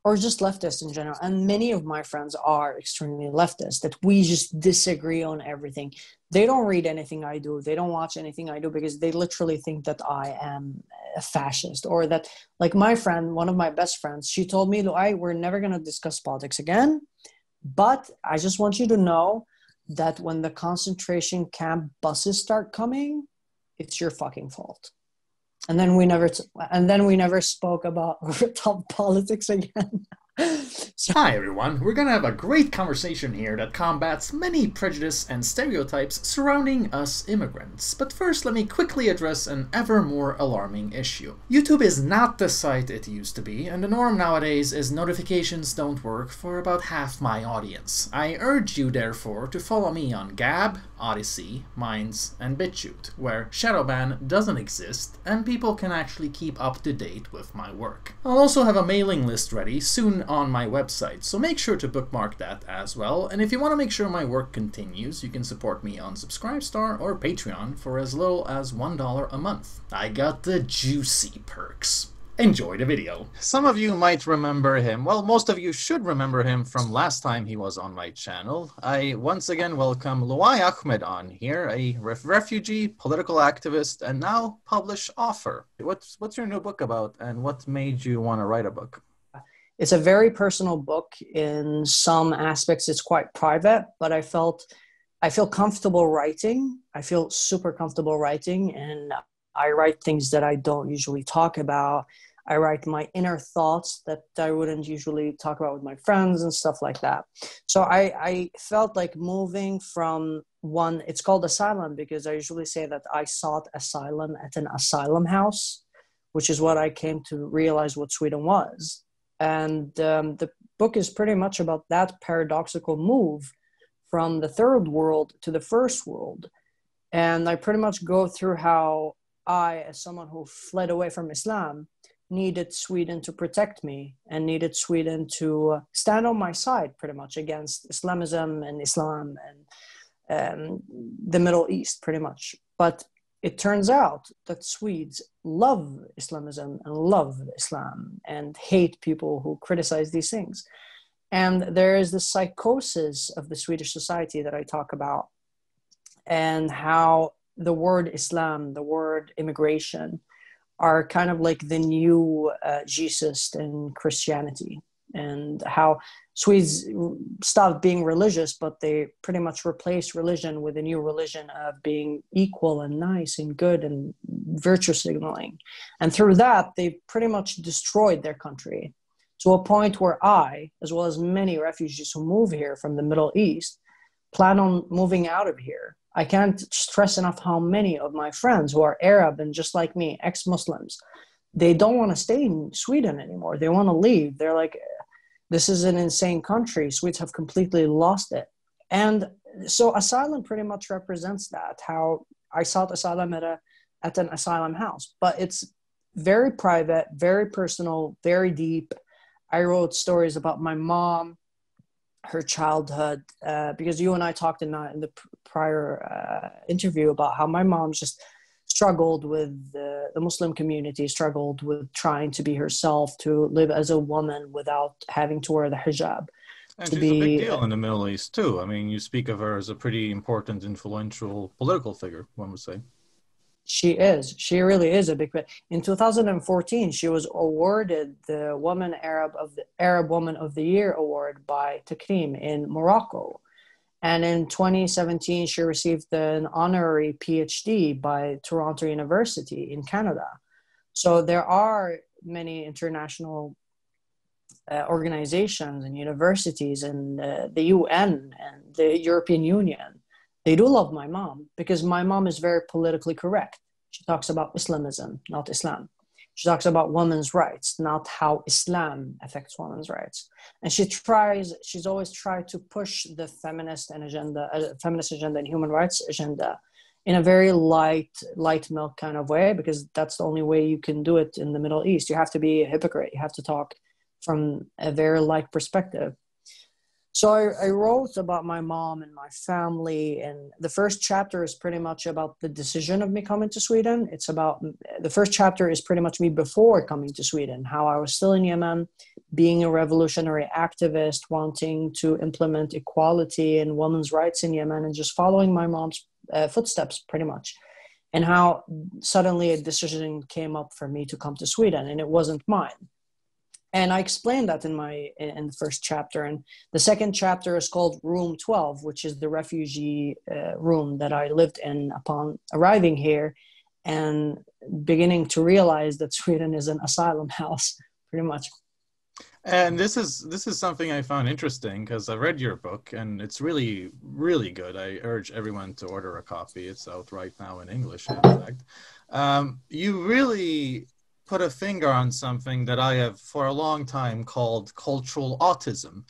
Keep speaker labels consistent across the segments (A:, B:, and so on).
A: or just leftists in general, and many of my friends are extremely leftist, that we just disagree on everything. They don't read anything I do. They don't watch anything I do because they literally think that I am a fascist, or that, like my friend, one of my best friends, she told me, "LUAI, we're never going to discuss politics again. But I just want you to know that when the concentration camp buses start coming, it's your fucking fault." And then we never spoke about top politics again. So,
B: Hi everyone, we're gonna have a great conversation here that combats many prejudice and stereotypes surrounding us immigrants. But first, let me quickly address an ever more alarming issue. YouTube is not the site it used to be, and the norm nowadays is notifications don't work for about half my audience. I urge you therefore to follow me on Gab, Odyssey, Minds, and BitChute, where Shadowban doesn't exist and people can actually keep up to date with my work. I'll also have a mailing list ready soon on my website, so make sure to bookmark that as well. And if you want to make sure my work continues, you can support me on Subscribestar or Patreon for as little as $1 a month. I got the juicy perks. Enjoy the video.
C: Some of you might remember him. Well, most of you should remember him from last time he was on my channel. I once again welcome LUAI AHMED on here, a refugee, political activist, and now published author. What's your new book about, and what made you want to write a book?
A: it's a very personal book. In some aspects, it's quite private, but I feel comfortable writing. I feel super comfortable writing, and I write things that I don't usually talk about. I write my inner thoughts that I wouldn't usually talk about with my friends and stuff like that. So I felt like moving from one, it's called asylum because I usually say that I sought asylum at an asylum house, which is what I came to realize what Sweden was. And the book is pretty much about that paradoxical move from the third world to the first world. And I pretty much go through how I, as someone who fled away from Islam, needed Sweden to protect me and needed Sweden to stand on my side pretty much against Islamism and Islam and the Middle East pretty much. But it turns out that Swedes love Islamism and love Islam and hate people who criticize these things. And there is this psychosis of the Swedish society that I talk about, and how the word Islam, the word immigration, are kind of like the new Jesus in Christianity, and how Swedes stopped being religious, but they pretty much replaced religion with a new religion of being equal and nice and good and virtue signaling. And through that, they pretty much destroyed their country to a point where I, as well as many refugees who move here from the Middle East, plan on moving out of here. I can't stress enough how many of my friends who are Arab and just like me, ex-Muslims, they don't want to stay in Sweden anymore. They want to leave. They're like, this is an insane country. Swedes have completely lost it. And so asylum pretty much represents that, how I sought asylum at an asylum house. But it's very private, very personal, very deep. I wrote stories about my mom, her childhood, because you and I talked in the prior interview about how my mom just struggled with the Muslim community, struggled with trying to be herself, to live as a woman without having to wear the hijab.
C: And she's a big deal in the Middle East too. I mean, you speak of her as a pretty important, influential political figure, one would say.
A: She is. She really is a big. In 2014, she was awarded the Arab Woman of the Year award by Takrim in Morocco, and in 2017, she received an honorary PhD by Toronto University in Canada. So there are many international organizations and universities and the UN and the European Union. They do love my mom because my mom is very politically correct. She talks about Islamism, not Islam. She talks about women's rights, not how Islam affects women's rights. And she's always tried to push the feminist agenda and human rights agenda in a very light milk kind of way, because that's the only way you can do it in the Middle East. You have to be a hypocrite. You have to talk from a very light perspective. So I wrote about my mom and my family, and the first chapter is pretty much about the decision of me coming to Sweden. It's about, the first chapter is pretty much me before coming to Sweden, how I was still in Yemen, being a revolutionary activist, wanting to implement equality and women's rights in Yemen, and just following my mom's footsteps pretty much. And how suddenly a decision came up for me to come to Sweden, and it wasn't mine. And I explained that in the first chapter. And the second chapter is called Room 12, which is the refugee room that I lived in upon arriving here and beginning to realize that Sweden is an asylum house, pretty much.
C: And this is something I found interesting because I read your book and it's really, really good. I urge everyone to order a copy. It's out right now in English, in fact. You really put a finger on something that I have for a long time called cultural autism,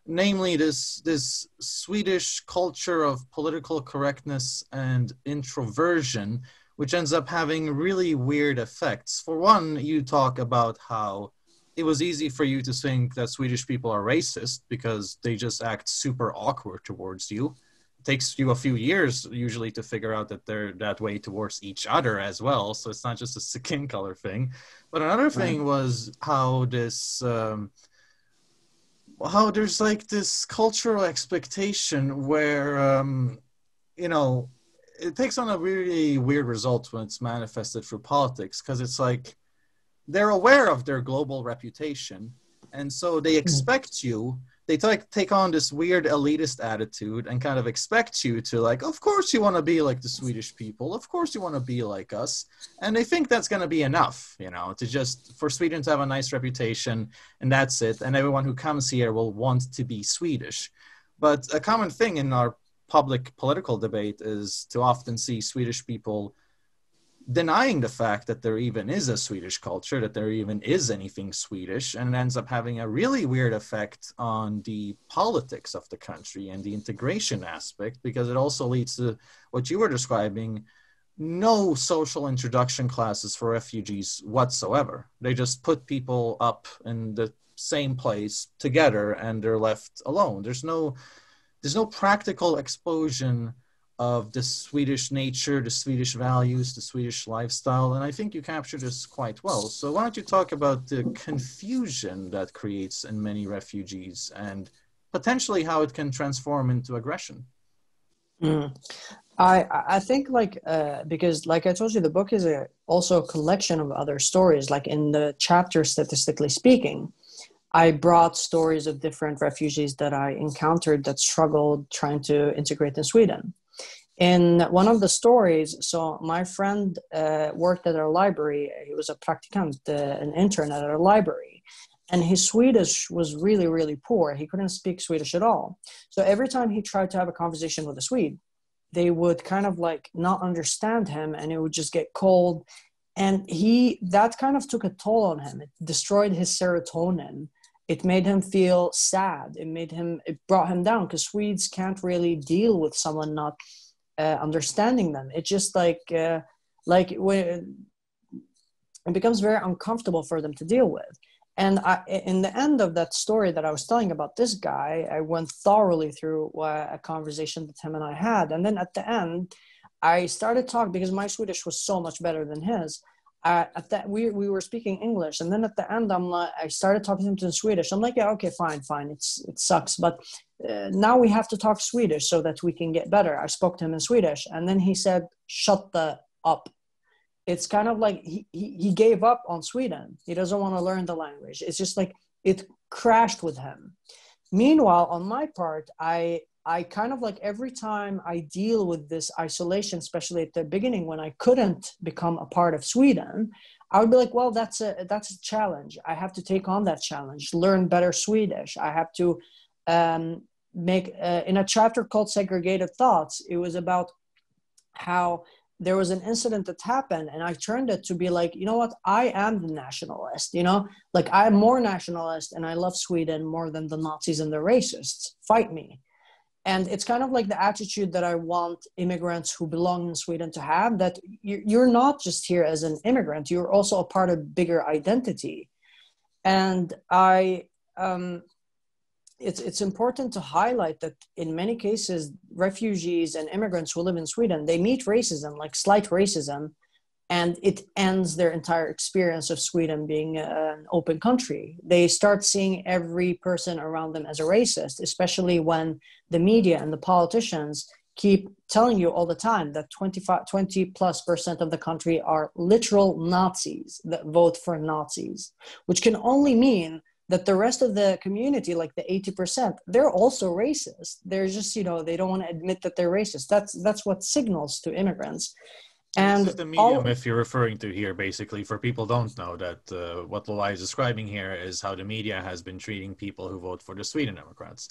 C: namely this Swedish culture of political correctness and introversion, which ends up having really weird effects. For one, you talk about how it was easy for you to think that Swedish people are racist because they just act super awkward towards you. Takes you a few years usually to figure out that they're that way towards each other as well. So it's not just a skin color thing. But another thing was how this, how there's like this cultural expectation where, you know, it takes on a really weird result when it's manifested through politics, because it's like they're aware of their global reputation. And so they expect you, they take on this weird elitist attitude and kind of expect you to, like, of course you want to be like the Swedish people. Of course you want to be like us. And they think that's going to be enough, you know, to just, for Sweden to have a nice reputation, and that's it. And everyone who comes here will want to be Swedish. But a common thing in our public political debate is to often see Swedish people denying the fact that there even is a Swedish culture, that there even is anything Swedish, and it ends up having a really weird effect on the politics of the country and the integration aspect, because it also leads to what you were describing, no social introduction classes for refugees whatsoever. They just put people up in the same place together and they're left alone. There's no practical exposure of the Swedish nature, the Swedish values, the Swedish lifestyle. And I think you captured this quite well. So why don't you talk about the confusion that creates in many refugees and potentially how it can transform into aggression?
A: I think because like I told you, the book is also a collection of other stories. Like in the chapter, statistically speaking, I brought stories of different refugees that I encountered that struggled trying to integrate in Sweden. In one of the stories, so my friend worked at our library. He was a praktikant, an intern at our library. And his Swedish was really, really poor. He couldn't speak Swedish at all. So every time he tried to have a conversation with a Swede, they would kind of like not understand him and it would just get cold. And that kind of took a toll on him. It destroyed his serotonin. It made him feel sad. It brought him down, because Swedes can't really deal with someone not understanding them. It's just like when it becomes very uncomfortable for them to deal with. And in the end of that story that I was telling about this guy, I went thoroughly through a conversation that him and I had. And then at the end, I started talking, because my Swedish was so much better than his. We were speaking English, and then at the end, I started talking to him in Swedish. I'm like, yeah, okay, fine. It sucks, but now we have to talk Swedish so that we can get better. I spoke to him in Swedish, and then he said, "Shut the up." It's kind of like he gave up on Sweden. He doesn't want to learn the language. It's just like it crashed with him. Meanwhile, on my part, I kind of like every time I deal with this isolation, especially at the beginning when I couldn't become a part of Sweden, I would be like, well, that's a challenge. I have to take on that challenge, learn better Swedish. I have to make, in a chapter called Segregated Thoughts, it was about how there was an incident that happened, and I turned it to be like, you know what, I am the nationalist, you know, like I'm more nationalist and I love Sweden more than the Nazis and the racists. Fight me. And it's kind of like the attitude that I want immigrants who belong in Sweden to have, that you're not just here as an immigrant, you're also a part of bigger identity. And it's important to highlight that in many cases, refugees and immigrants who live in Sweden, they meet racism, like slight racism, and it ends their entire experience of Sweden being an open country. They start seeing every person around them as a racist, especially when the media and the politicians keep telling you all the time that 20+% of the country are literal Nazis that vote for Nazis, which can only mean that the rest of the community, like the 80%, they're also racist. They're just, you know, they don't want to admit that they're racist. That's what signals to immigrants. And
C: this is the medium myth you're referring to here, basically. For people don't know that what LUAI is describing here is how the media has been treating people who vote for the Sweden Democrats,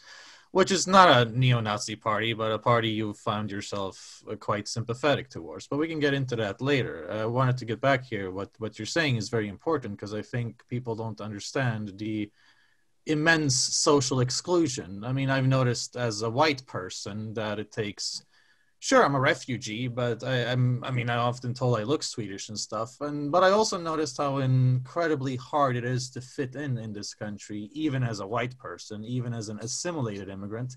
C: which is not a neo-Nazi party, but a party you found yourself quite sympathetic towards. But we can get into that later. I wanted to get back here. What you're saying is very important, because I think people don't understand the immense social exclusion. I mean, I've noticed as a white person that it takes... Sure, I'm a refugee, but I'm often told I look Swedish and stuff. But I also noticed how incredibly hard it is to fit in this country, even as a white person, even as an assimilated immigrant,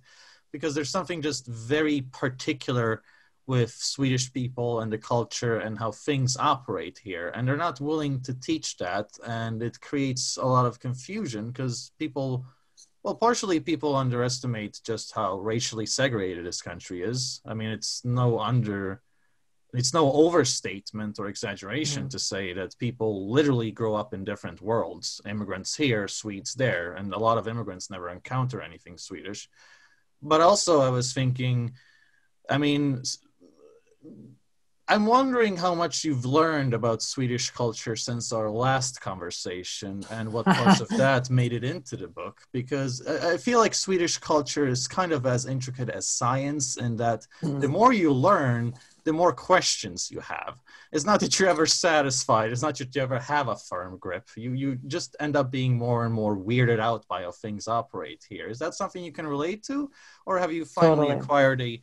C: because there's something just very particular with Swedish people and the culture and how things operate here. And they're not willing to teach that. And it creates a lot of confusion because people... Well, partially people underestimate just how racially segregated this country is. I mean, it's no overstatement or exaggeration to say that people literally grow up in different worlds. Immigrants here, Swedes there, and a lot of immigrants never encounter anything Swedish. But also I was thinking, I mean, I'm wondering how much you've learned about Swedish culture since our last conversation and what parts of that made it into the book, because I feel like Swedish culture is kind of as intricate as science in that the more you learn, the more questions you have. It's not that you're ever satisfied. It's not that you ever have a firm grip. You just end up being more and more weirded out by how things operate here. Is that something you can relate to? Or have you finally acquired a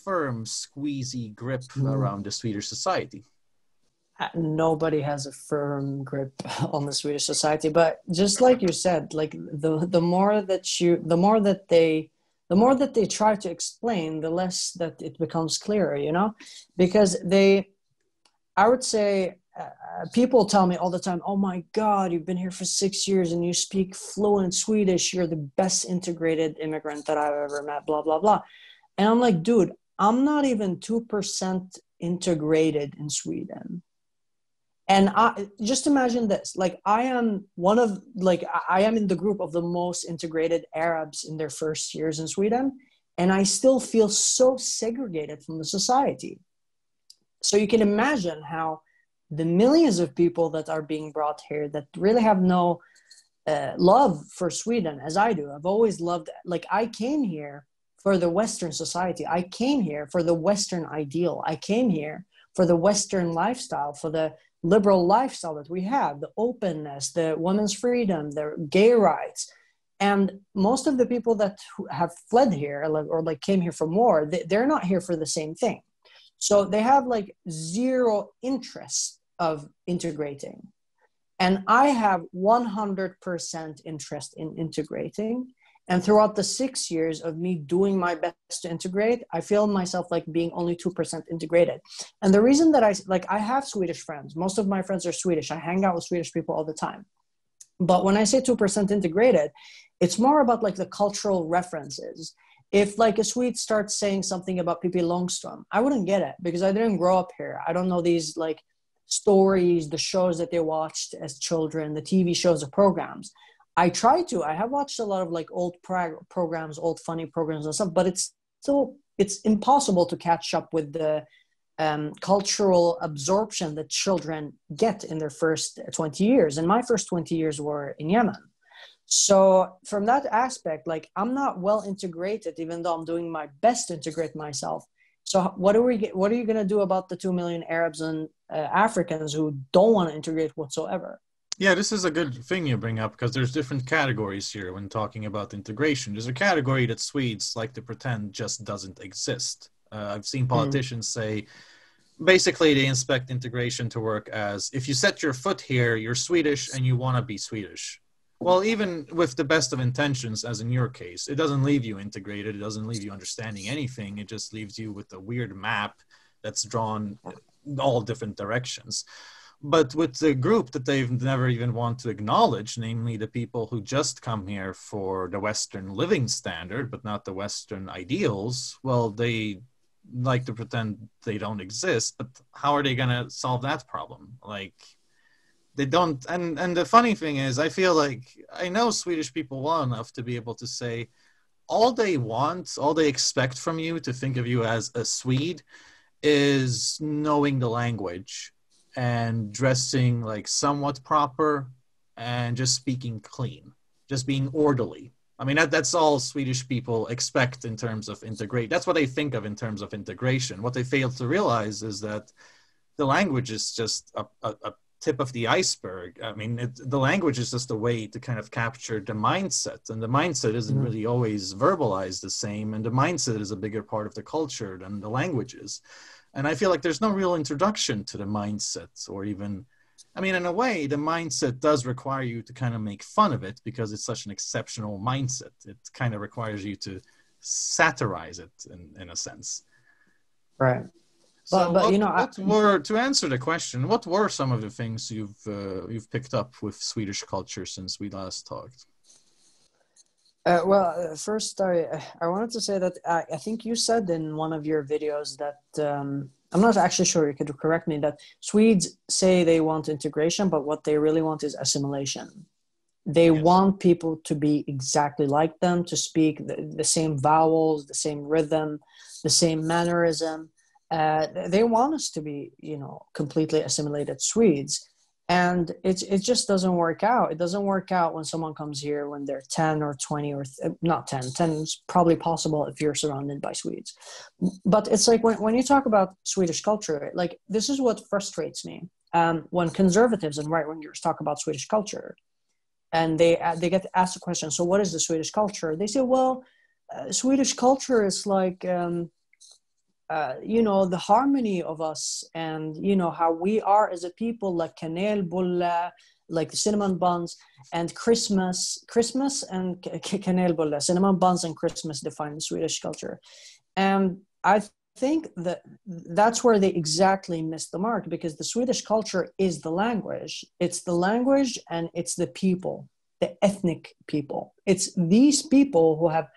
C: firm, squeezy grip around the Swedish society?
A: Nobody has a firm grip on the Swedish society, but just like you said, like the more that they try to explain, the less that it becomes clearer, you know, because I would say people tell me all the time, oh my God, you've been here for 6 years and you speak fluent Swedish. You're the best integrated immigrant that I've ever met, blah, blah, blah. And I'm like, dude, I'm not even 2% integrated in Sweden. And I just imagine this, like I am in the group of the most integrated Arabs in their first years in Sweden. And I still feel so segregated from the society. So you can imagine how the millions of people that are being brought here that really have no love for Sweden as I do. I've always loved, like I came here for the Western society. I came here for the Western ideal. I came here for the Western lifestyle, for the liberal lifestyle that we have, the openness, the women's freedom, the gay rights. And most of the people that have fled here or came here from war, they're not here for the same thing. So they have like zero interest of integrating. And I have 100% interest in integrating. And throughout the 6 years of me doing my best to integrate, I feel myself like being only 2% integrated. And the reason that I have Swedish friends, most of my friends are Swedish. I hang out with Swedish people all the time. But when I say 2% integrated, it's more about like the cultural references. If like a Swede starts saying something about Pippi Longström, I wouldn't get it because I didn't grow up here. I don't know these like stories, the shows that they watched as children, the TV shows or programs. I have watched a lot of like old programs, old funny programs and stuff, but it's impossible to catch up with the cultural absorption that children get in their first 20 years. And my first 20 years were in Yemen. So from that aspect, like I'm not well integrated, even though I'm doing my best to integrate myself. So what are you going to do about the 2 million Arabs and Africans who don't want to integrate whatsoever?
C: Yeah, this is a good thing you bring up because there's different categories here when talking about integration. There's a category that Swedes like to pretend just doesn't exist. I've seen politicians say, basically they expect integration to work as if you set your foot here, you're Swedish and you want to be Swedish. Well, even with the best of intentions, as in your case, it doesn't leave you integrated. It doesn't leave you understanding anything. It just leaves you with a weird map that's drawn all different directions. But with the group that they've never even want to acknowledge, namely the people who just come here for the Western living standard, but not the Western ideals, well, they like to pretend they don't exist. But how are they going to solve that problem? Like, they don't. And the funny thing is, I feel like I know Swedish people well enough to be able to say all they want, all they expect from you to think of you as a Swede is knowing the language and dressing like somewhat proper and just speaking clean, just being orderly. I mean, that's all Swedish people expect in terms of integrate. That's what they think of in terms of integration. What they fail to realize is that the language is just a tip of the iceberg. I mean, the language is just a way to kind of capture the mindset, and the mindset isn't really always verbalized the same, and the mindset is a bigger part of the culture than the language is. And I feel like there's no real introduction to the mindset, or even, I mean, in a way, the mindset does require you to kind of make fun of it because it's such an exceptional mindset. It kind of requires you to satirize it in a sense.
A: Right.
C: So
A: but you know,
C: to answer the question, what were some of the things you've picked up with Swedish culture since we last talked?
A: First, I wanted to say that I think you said in one of your videos that I'm not actually sure, you could correct me, that Swedes say they want integration, but what they really want is assimilation. They want people to be exactly like them, to speak the same vowels, the same rhythm, the same mannerism. They want us to be, completely assimilated Swedes. And it just doesn't work out. It doesn't work out when someone comes here when they're 10 or 20 or not 10. 10 is probably possible if you're surrounded by Swedes. But it's like when you talk about Swedish culture, like this is what frustrates me. When conservatives and right-wingers talk about Swedish culture and they get asked the question, so what is the Swedish culture? They say, well, Swedish culture is like... the harmony of us and, how we are as a people, like kanelbulle, like the cinnamon buns, and Christmas and kanelbulle, cinnamon buns and Christmas define the Swedish culture. And I think that's where they exactly missed the mark, because the Swedish culture is the language. It's the language and it's the people, the ethnic people. It's these people who have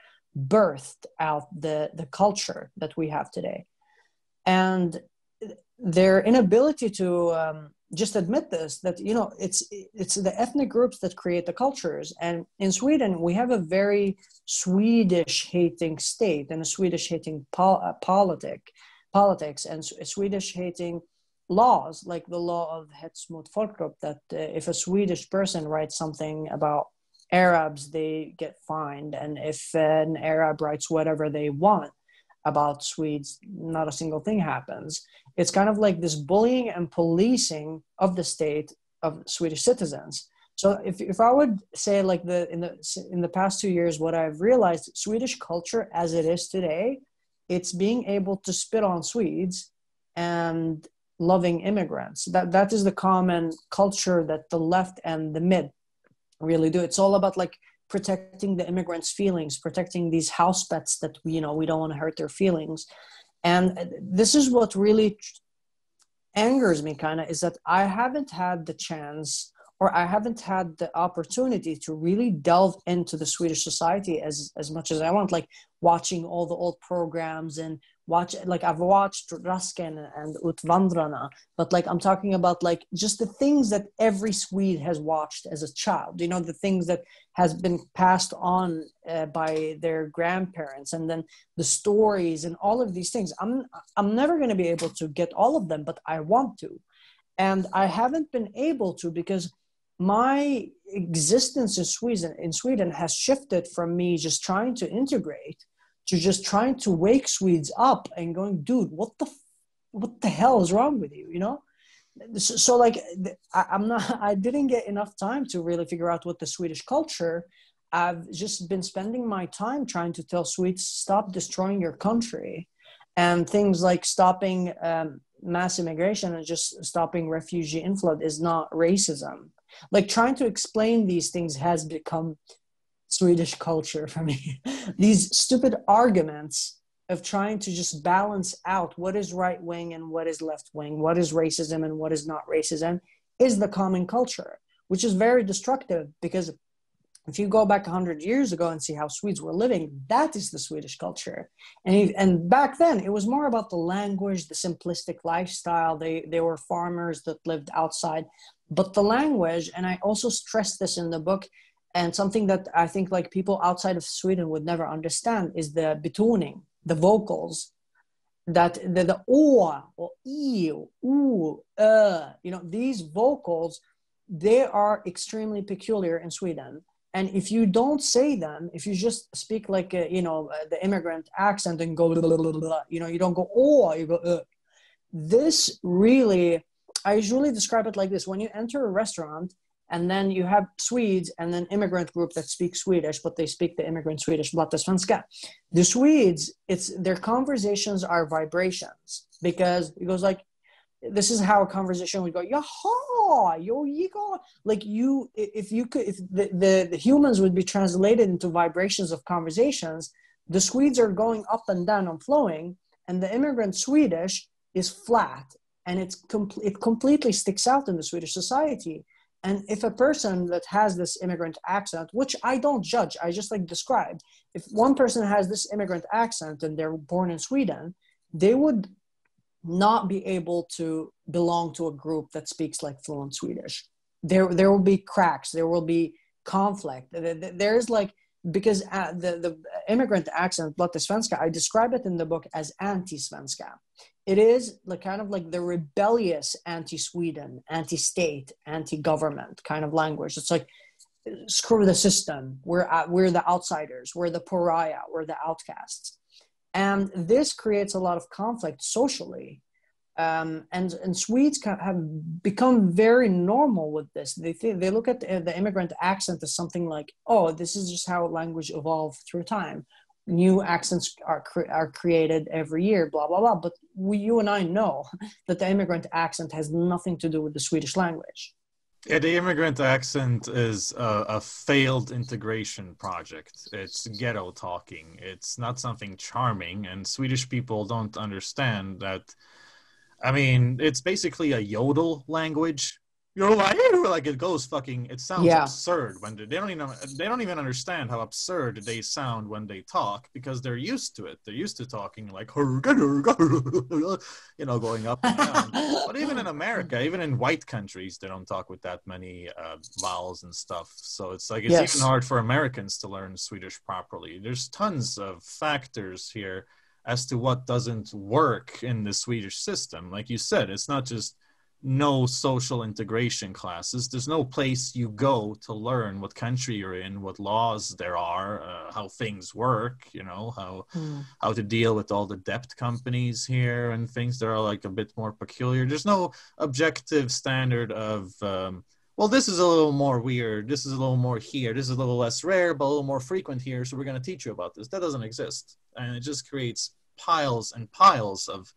A: birthed out the culture that we have today, and their inability to just admit this, that it's the ethnic groups that create the cultures. And in Sweden we have a very Swedish hating state and a Swedish hating politics and Swedish hating laws, like the law of hets mot folkgrupp, that if a Swedish person writes something about Arabs, they get fined, and if an Arab writes whatever they want about Swedes, not a single thing happens. It's kind of like this bullying and policing of the state of Swedish citizens. So if I would say, like, in the past 2 years, what I've realized, Swedish culture as it is today, it's being able to spit on Swedes and loving immigrants. That is the common culture that the left and the mid really do. It's all about like protecting the immigrants' feelings, protecting these house pets that we don't want to hurt their feelings. And this is what really angers me kind of, is that I haven't had the chance, or I haven't had the opportunity to really delve into the Swedish society as much as I want, like watching all the old programs and I've watched Rasken and Utvandrarna, but like I'm talking about like just the things that every Swede has watched as a child, the things that has been passed on by their grandparents, and then the stories and all of these things. I'm never going to be able to get all of them, but I want to. And I haven't been able to, because my existence in Sweden has shifted from me just trying to integrate to just trying to wake Swedes up and going, dude, what the hell is wrong with you? So like I didn't get enough time to really figure out what the Swedish culture. I've just been spending my time trying to tell Swedes, stop destroying your country, and things like stopping mass immigration and just stopping refugee inflow is not racism. Like trying to explain these things has become Swedish culture for me. These stupid arguments of trying to just balance out what is right wing and what is left wing, what is racism and what is not racism, is the common culture, which is very destructive, because if you go back 100 years ago and see how Swedes were living, that is the Swedish culture. And back then, it was more about the language, the simplistic lifestyle. They were farmers that lived outside. But the language, and I also stress this in the book, and something that I think like people outside of Sweden would never understand, is the betoning, the vocals, that the å or i, oo, these vocals, they are extremely peculiar in Sweden. And if you don't say them, if you just speak like, the immigrant accent and go, you don't go, oh, you go, this really, I usually describe it like this. When you enter a restaurant and then you have Swedes and then immigrant group that speak Swedish, but they speak the immigrant Swedish, svenska. The Swedes, their conversations are vibrations, because it goes like, this is how a conversation would go. Yaha, yo, you go. Like if the humans would be translated into vibrations of conversations, the Swedes are going up and down and flowing, and the immigrant Swedish is flat, and it completely sticks out in the Swedish society. And if a person that has this immigrant accent, which I don't judge, I just like describe, if one person has this immigrant accent and they're born in Sweden, they would not be able to belong to a group that speaks like fluent Swedish. There will be cracks. There will be conflict. There's like, because the immigrant accent, svenska, I describe it in the book as anti-svenska. It is like kind of like the rebellious anti-Sweden, anti-state, anti-government kind of language. It's like, screw the system. We're the outsiders. We're the pariah. We're the outcasts. And this creates a lot of conflict socially. And Swedes have become very normal with this. They look at the immigrant accent as something like, oh, this is just how language evolved through time. New accents are created every year, blah, blah, blah. But you and I know that the immigrant accent has nothing to do with the Swedish language.
C: Yeah, the immigrant accent is a failed integration project. It's ghetto talking. It's not something charming, and Swedish people don't understand that. I mean, it's basically a yodel language. Like it goes fucking. It sounds absurd when they don't even understand how absurd they sound when they talk, because they're used to it. They're used to talking like going up and down. But even in America, even in white countries, they don't talk with that many vowels and stuff. So it's like it's even hard for Americans to learn Swedish properly. There's tons of factors here as to what doesn't work in the Swedish system. Like you said, it's not just no social integration classes. There's no place you go to learn what country you're in, what laws there are, how things work, how to deal with all the debt companies here and things that are like a bit more peculiar. There's no objective standard of, well, this is a little more weird, this is a little more here, this is a little less rare, but a little more frequent here, so we're going to teach you about this. That doesn't exist. And it just creates piles and piles of,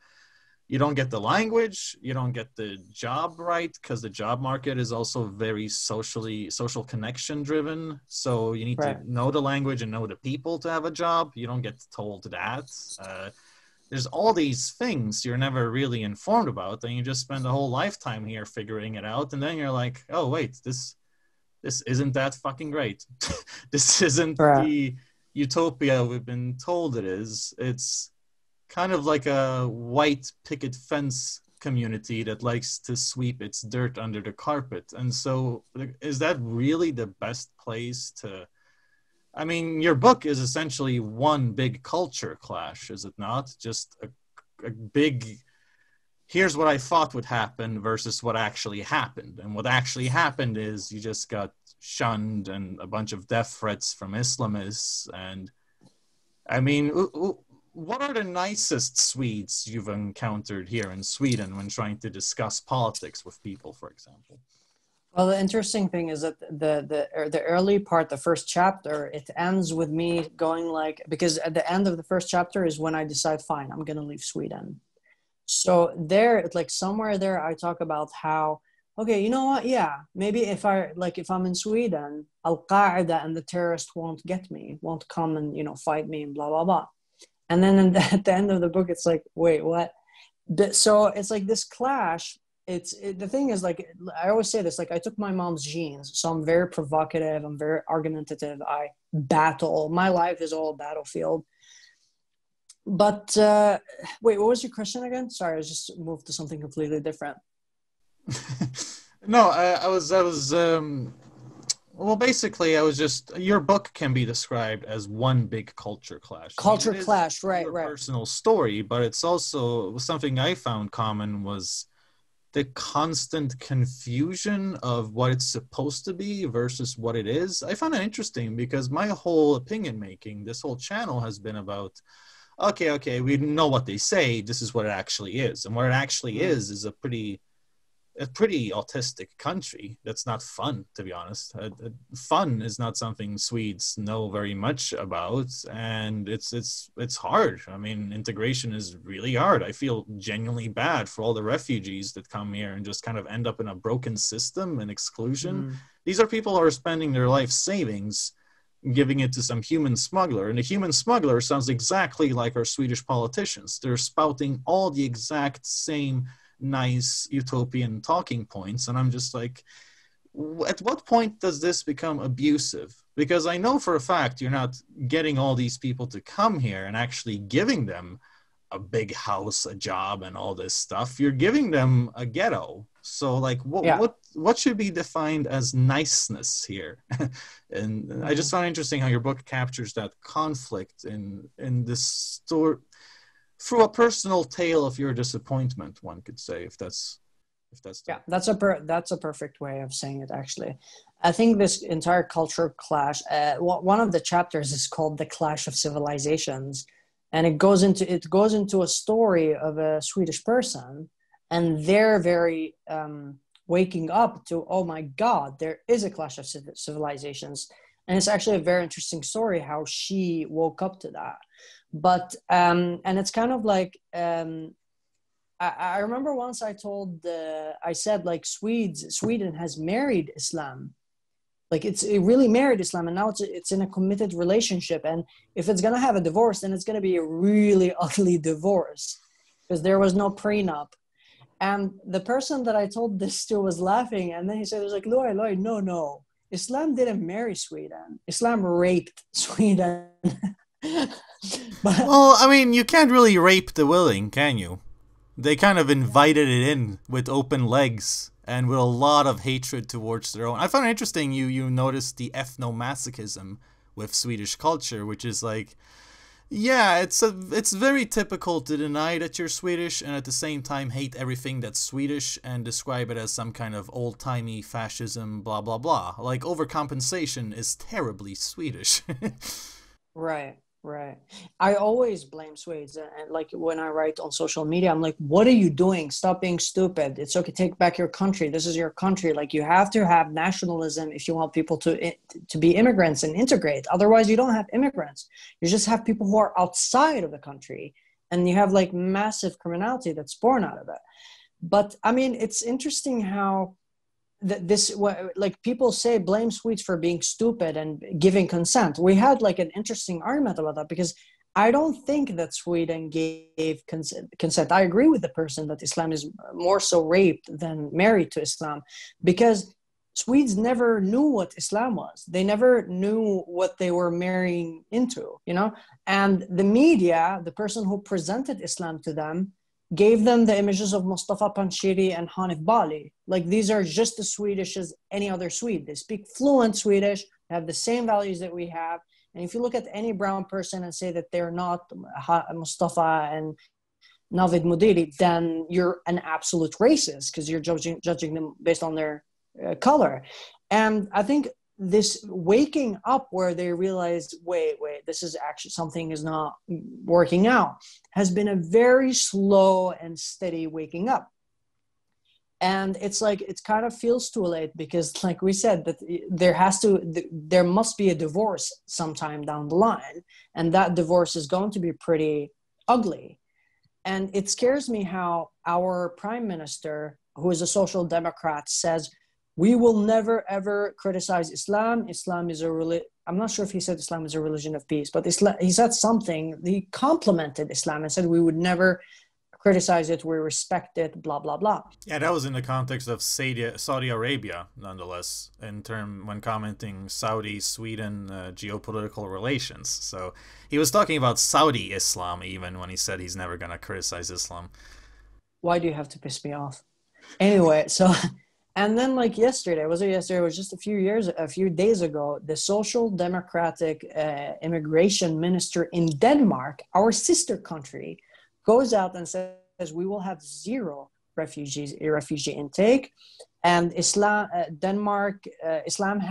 C: you don't get the language, you don't get the job right, because the job market is also very social connection driven. So you need to know the language and know the people to have a job. You don't get told that. There's all these things you're never really informed about, and you just spend a whole lifetime here figuring it out. And then you're like, oh, wait, this isn't that fucking great. This isn't the utopia we've been told it is. It's kind of like a white picket fence community that likes to sweep its dirt under the carpet. And so is that really the best place to... I mean, your book is essentially one big culture clash, is it not? Just a big, here's what I thought would happen versus what actually happened. And what actually happened is you just got shunned and a bunch of death threats from Islamists. And I mean, what are the nicest Swedes you've encountered here in Sweden when trying to discuss politics with people, for example?
A: Well, the interesting thing is that the early part, the first chapter, it ends with me going like, because at the end of the first chapter is when I decide, fine, I'm going to leave Sweden. So there, it's like somewhere there, I talk about how, okay, you know what? Yeah, maybe if I'm in Sweden, Al Qaeda and the terrorists won't get me, won't come and fight me and blah blah blah. And then at the end of the book, it's like, wait, what? So it's like this clash. The thing is, like, I always say this, like, I took my mom's genes, so I'm very provocative, I'm very argumentative, I battle. My life is all a battlefield. But wait, what was your question again? Sorry, I just moved to something completely different.
C: No, well, basically, I was just, your book can be described as one big culture clash.
A: Culture clash, right.
C: Personal story, but it's also something I found common was the constant confusion of what it's supposed to be versus what it is. I found it interesting because my whole opinion making, this whole channel has been about, okay, we know what they say, this is what it actually is. And what it actually is a pretty autistic country that's not fun, to be honest. Fun is not something Swedes know very much about, and it's hard. I mean, integration is really hard. I feel genuinely bad for all the refugees that come here and just kind of end up in a broken system and exclusion. These are people who are spending their life savings giving it to some human smuggler, and the human smuggler sounds exactly like our Swedish politicians. They're spouting all the exact same nice utopian talking points, and I'm just like, at what point does this become abusive? Because I know for a fact you're not getting all these people to come here and actually giving them a big house, a job, and all this stuff. You're giving them a ghetto. So like, what should be defined as niceness here? And I just found interesting how your book captures that conflict in this story through a personal tale of your disappointment, one could say, if that's
A: that's a perfect way of saying it. Actually, I think this entire culture clash, one of the chapters is called "The Clash of Civilizations," and it goes into a story of a Swedish person, and they're very waking up to, oh my God, there is a clash of civilizations, and it's actually a very interesting story how she woke up to that. But and it's kind of like I remember once I said like Sweden has married Islam, like it really married Islam, and now it's in a committed relationship, and if it's gonna have a divorce, then it's gonna be a really ugly divorce because there was no prenup. And the person that I told this to was laughing, and then he said, "It was like, LUAI, no, Islam didn't marry Sweden. Islam raped Sweden."
C: Well, I mean, you can't really rape the willing, can you? They kind of invited it in with open legs and with a lot of hatred towards their own. I found it interesting you noticed the ethnomasochism with Swedish culture, which is like, yeah, it's very typical to deny that you're Swedish and at the same time hate everything that's Swedish and describe it as some kind of old-timey fascism, blah, blah, blah. Like, overcompensation is terribly Swedish.
A: Right. I always blame Swedes, and like when I write on social media, I'm like, what are you doing? Stop being stupid. It's okay, take back your country. This is your country. Like, you have to have nationalism if you want people to be immigrants and integrate. Otherwise, you don't have immigrants. You just have people who are outside of the country, and you have like massive criminality that's born out of it. But I mean, it's interesting how like people say blame Swedes for being stupid and giving consent. We had like an interesting argument about that because I don't think that Sweden gave consent. I agree with the person that Islam is more so raped than married to Islam, because Swedes never knew what Islam was. They never knew what they were marrying into, and the media, the person who presented Islam to them, gave them the images of Mustafa Panshiri and Hanif Bali. Like, these are just as Swedish as any other Swede. They speak fluent Swedish, have the same values that we have. And if you look at any brown person and say that they're not Mustafa and Navid Modiri, then you're an absolute racist because you're judging them based on their color. And I think this waking up where they realized, wait, this is actually something is not working out, has been a very slow and steady waking up. And it's like, it kind of feels too late because, like we said, that there must be a divorce sometime down the line. And that divorce is going to be pretty ugly. And it scares me how our prime minister, who is a social democrat, says, we will never, ever criticize Islam. Islam is a religion. I'm not sure if he said Islam is a religion of peace, but Islam, he said something. He complimented Islam and said we would never criticize it, we respect it, blah, blah, blah.
C: Yeah, that was in the context of Saudi Arabia, nonetheless, when commenting Saudi-Sweden geopolitical relations. So he was talking about Saudi Islam even when he said he's never going to criticize Islam.
A: Why do you have to piss me off? Anyway, so... And then like yesterday, was it yesterday? It was just a few days ago, the social democratic immigration minister in Denmark, our sister country, goes out and says we will have zero refugee intake, and Islam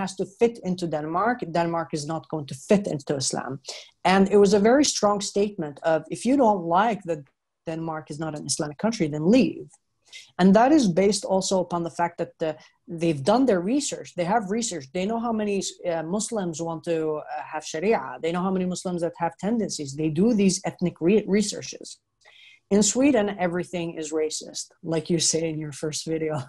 A: has to fit into Denmark. Denmark is not going to fit into Islam. And it was a very strong statement of, if you don't like that Denmark is not an Islamic country, then leave. And that is based also upon the fact that they've done their research. They have research. They know how many Muslims want to have Sharia. They know how many Muslims that have tendencies. They do these ethnic researches. In Sweden, everything is racist, like you say in your first video.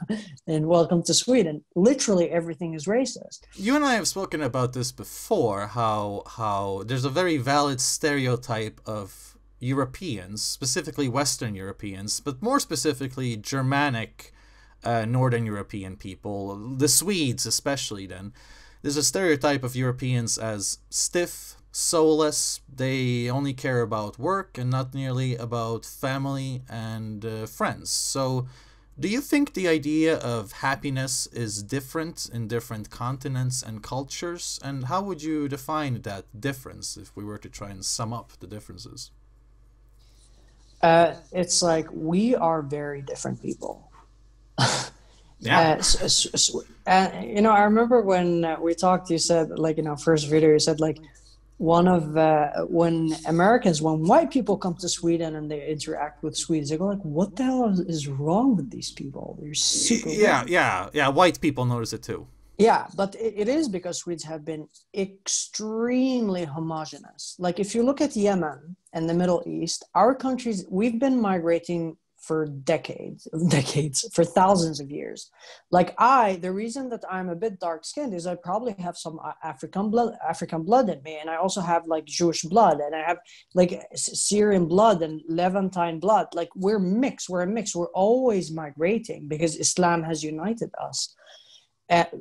A: And welcome to Sweden. Literally everything is racist.
C: You and I have spoken about this before, how there's a very valid stereotype of Europeans, specifically Western Europeans, but more specifically Germanic Northern European people, the Swedes especially then. There's a stereotype of Europeans as stiff, soulless, they only care about work and not nearly about family and friends. So do you think the idea of happiness is different in different continents and cultures? And how would you define that difference if we were to try and sum up the differences?
A: It's like we are very different people.
C: Yeah.
A: You know, I remember when we talked, you said, like in our first video, you said like when white people come to Sweden and they interact with Swedes, they go like, what the hell is wrong with these people? They're super weird.
C: Yeah. White people notice it too.
A: Yeah, but it is because Swedes have been extremely homogenous. Like if you look at Yemen and the Middle East, our countries, we've been migrating for decades, for thousands of years. Like the reason that I'm a bit dark-skinned is I probably have some African blood in me, and I also have like Jewish blood, and I have like Syrian blood and Levantine blood. Like we're a mix. We're always migrating because Islam has united us.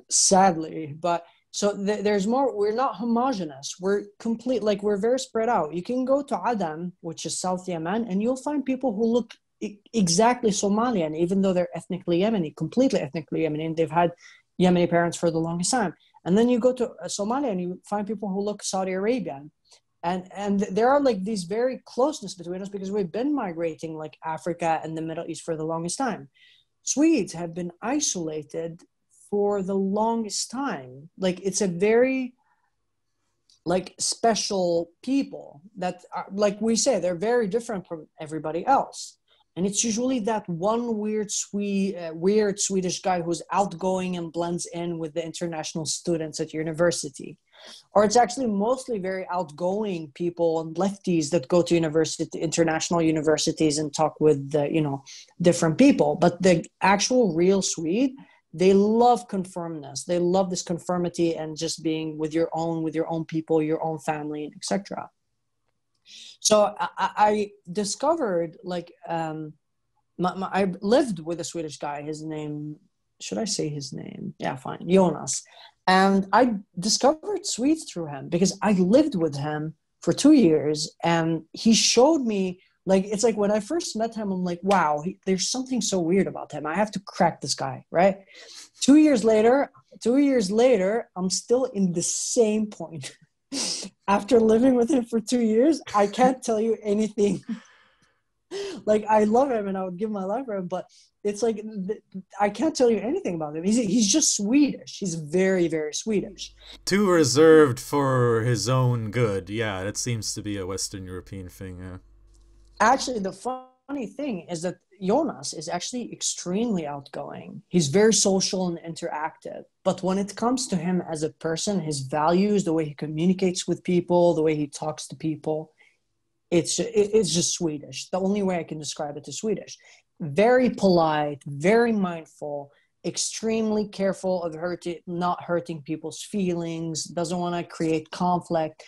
A: Sadly, but so there's more. We're not homogenous. We're complete. Like we're very spread out. You can go to Aden, which is South Yemen, and you'll find people who look exactly Somalian, even though they're ethnically Yemeni, completely ethnically Yemeni, and they've had Yemeni parents for the longest time. And then you go to Somalia, and you find people who look Saudi Arabian, and there are like these very closeness between us because we've been migrating like Africa and the Middle East for the longest time. Swedes have been isolated for the longest time. Like it's a very like special people that are, like we say, they're very different from everybody else. And it's usually that one weird Swedish guy who's outgoing and blends in with the international students at university. Or it's actually mostly very outgoing people and lefties that go to international universities and talk with different people. But the actual real Swede, they love conformness. They love this conformity and just being with your own people, your own family, etc. So I discovered like I lived with a Swedish guy. His name, should I say his name? Yeah, fine, Jonas. And I discovered Swedes through him because I lived with him for 2 years, and he showed me. Like, it's like when I first met him, I'm like, wow, there's something so weird about him. I have to crack this guy, right? 2 years later, I'm still in the same point. After living with him for 2 years, I can't tell you anything. Like, I love him and I would give my life for him, but it's like, I can't tell you anything about him. He's just Swedish. He's very, very Swedish.
C: Too reserved for his own good. Yeah, that seems to be a Western European thing, yeah.
A: Actually, the funny thing is that Jonas is actually extremely outgoing. He's very social and interactive. But when it comes to him as a person, his values, the way he communicates with people, the way he talks to people, it's just Swedish. The only way I can describe it is Swedish. very polite, very mindful, extremely careful of not hurting people's feelings, doesn't want to create conflict.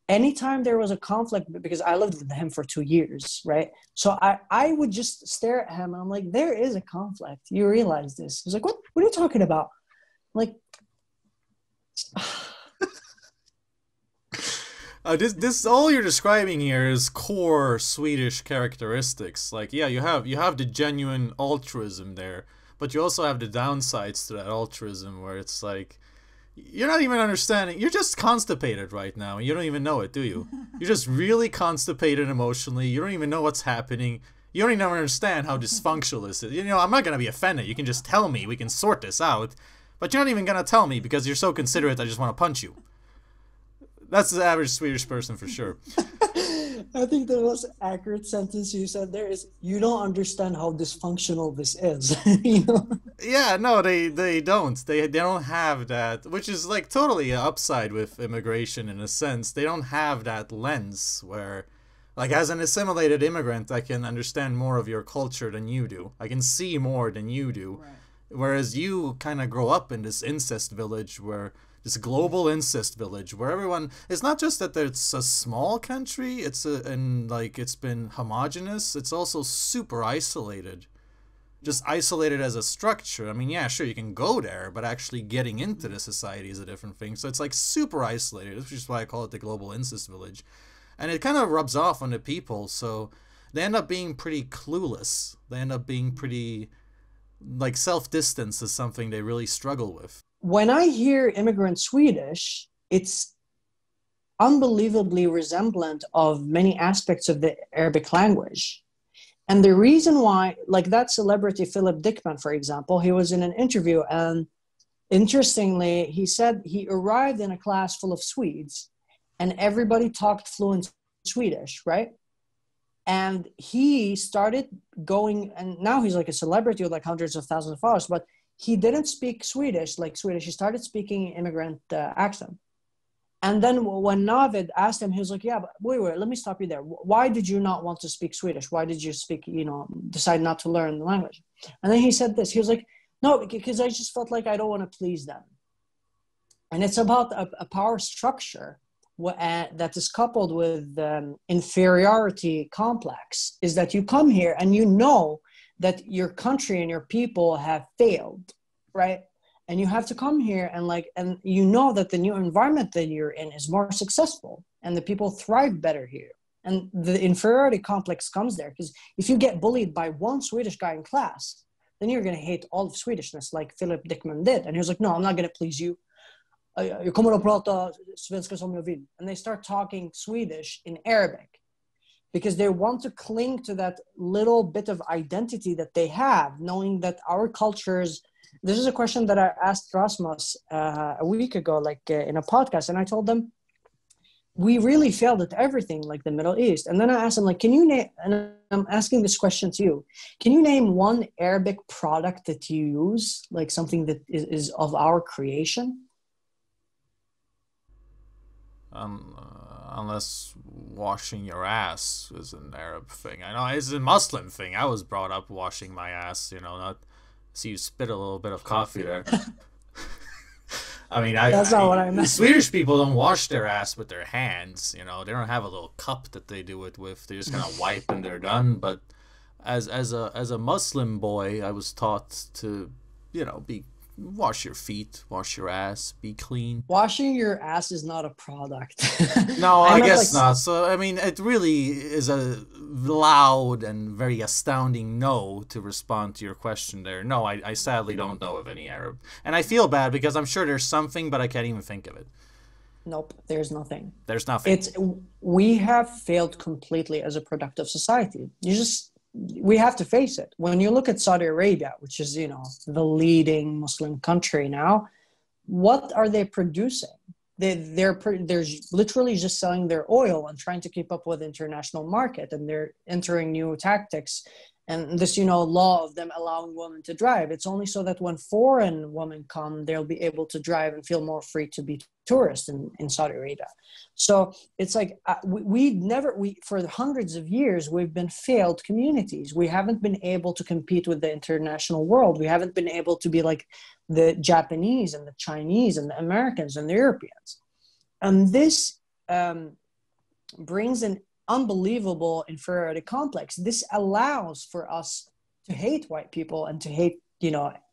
A: Anytime there was a conflict, because I lived with him for 2 years, right? So I would just stare at him and I'm like, there is a conflict. You realize this? He's like, what are you talking about? I'm like,
C: this all you're describing here is core Swedish characteristics. Like, yeah, you have the genuine altruism there, but you also have the downsides to that altruism where it's like, you're not even understanding. You're just constipated right now. You don't even know it, do you? You're just really constipated emotionally. You don't even know what's happening. You don't even understand how dysfunctional this is. You know, I'm not going to be offended. You can just tell me. We can sort this out. But you're not even going to tell me because you're so considerate I just want to punch you. That's the average Swedish person for sure.
A: I think the most accurate sentence you said there is, you don't understand how dysfunctional this is. You know?
C: Yeah, no, they don't. They don't have that, which is like totally an upside with immigration in a sense. They don't have that lens where, like, as an assimilated immigrant, I can understand more of your culture than you do. I can see more than you do. Right. Whereas you kind of grow up in this incest village where this global incest village where everyone, it's not just that it's a small country, and like it's been homogenous, it's also super isolated. Just isolated as a structure. I mean, yeah, sure, you can go there, but actually getting into the society is a different thing. So it's like super isolated, which is why I call it the global incest village. And it kind of rubs off on the people, so they end up being pretty clueless. They end up being pretty, like, self-distance is something they really struggle with.
A: When I hear immigrant Swedish, it's unbelievably resemblant of many aspects of the Arabic language. And the reason why, like that celebrity Philip Dickman, for example, he was in an interview, and interestingly, he said he arrived in a class full of Swedes and everybody talked fluent Swedish, right? And he started going, and now he's like a celebrity with like hundreds of thousands of followers, but he didn't speak Swedish like Swedish. He started speaking immigrant accent. And then when Navid asked him, he was like, yeah, but wait, let me stop you there. Why did you not want to speak Swedish? Why did you decide not to learn the language? And then he said this, he was like, no, because I just felt like I don't want to please them. And it's about a power structure that is coupled with inferiority complex, is that you come here and you know that your country and your people have failed, right? And you have to come here and you know that the new environment that you're in is more successful and the people thrive better here. And the inferiority complex comes there because if you get bullied by one Swedish guy in class, then you're going to hate all of Swedishness like Philip Dickman did. And he was like, no, I'm not going to please you. Jag kommer att prata svenska som jag vill. And they start talking Swedish in Arabic because they want to cling to that little bit of identity that they have, knowing that our cultures. This is a question that I asked Rasmus a week ago, in a podcast, and I told them, we really failed at everything, like the Middle East. And then I asked him, can you name, and I'm asking this question to you, can you name one Arabic product that you use, like something that is of our creation?
C: Unless washing your ass is an Arab thing. I know it's a Muslim thing. I was brought up washing my ass, not... So you spit a little bit of coffee there. I mean,
A: that's not what I meant.
C: Swedish people don't wash their ass with their hands. They don't have a little cup that they do it with. They just kind of wipe and they're done. But as a Muslim boy, I was taught to, wash your feet, wash your ass, be clean.
A: Washing your ass is not a product.
C: No, I guess not. So, I mean, it really is a loud and very astounding no to respond to your question there. No, I sadly don't know of any Arab. And I feel bad because I'm sure there's something, but I can't even think of it.
A: Nope, there's nothing.
C: There's nothing.
A: We have failed completely as a productive society. We have to face it. When you look at Saudi Arabia, which is, the leading Muslim country now, what are they producing? They're literally just selling their oil and trying to keep up with the international market, and they're entering new tactics And this, law of them allowing women to drive, it's only so that when foreign women come, they'll be able to drive and feel more free to be tourists in Saudi Arabia. So it's like for hundreds of years, we've been failed communities. We haven't been able to compete with the international world. We haven't been able to be like the Japanese and the Chinese and the Americans and the Europeans. And this brings an unbelievable inferiority complex. This allows for us to hate white people and to hate,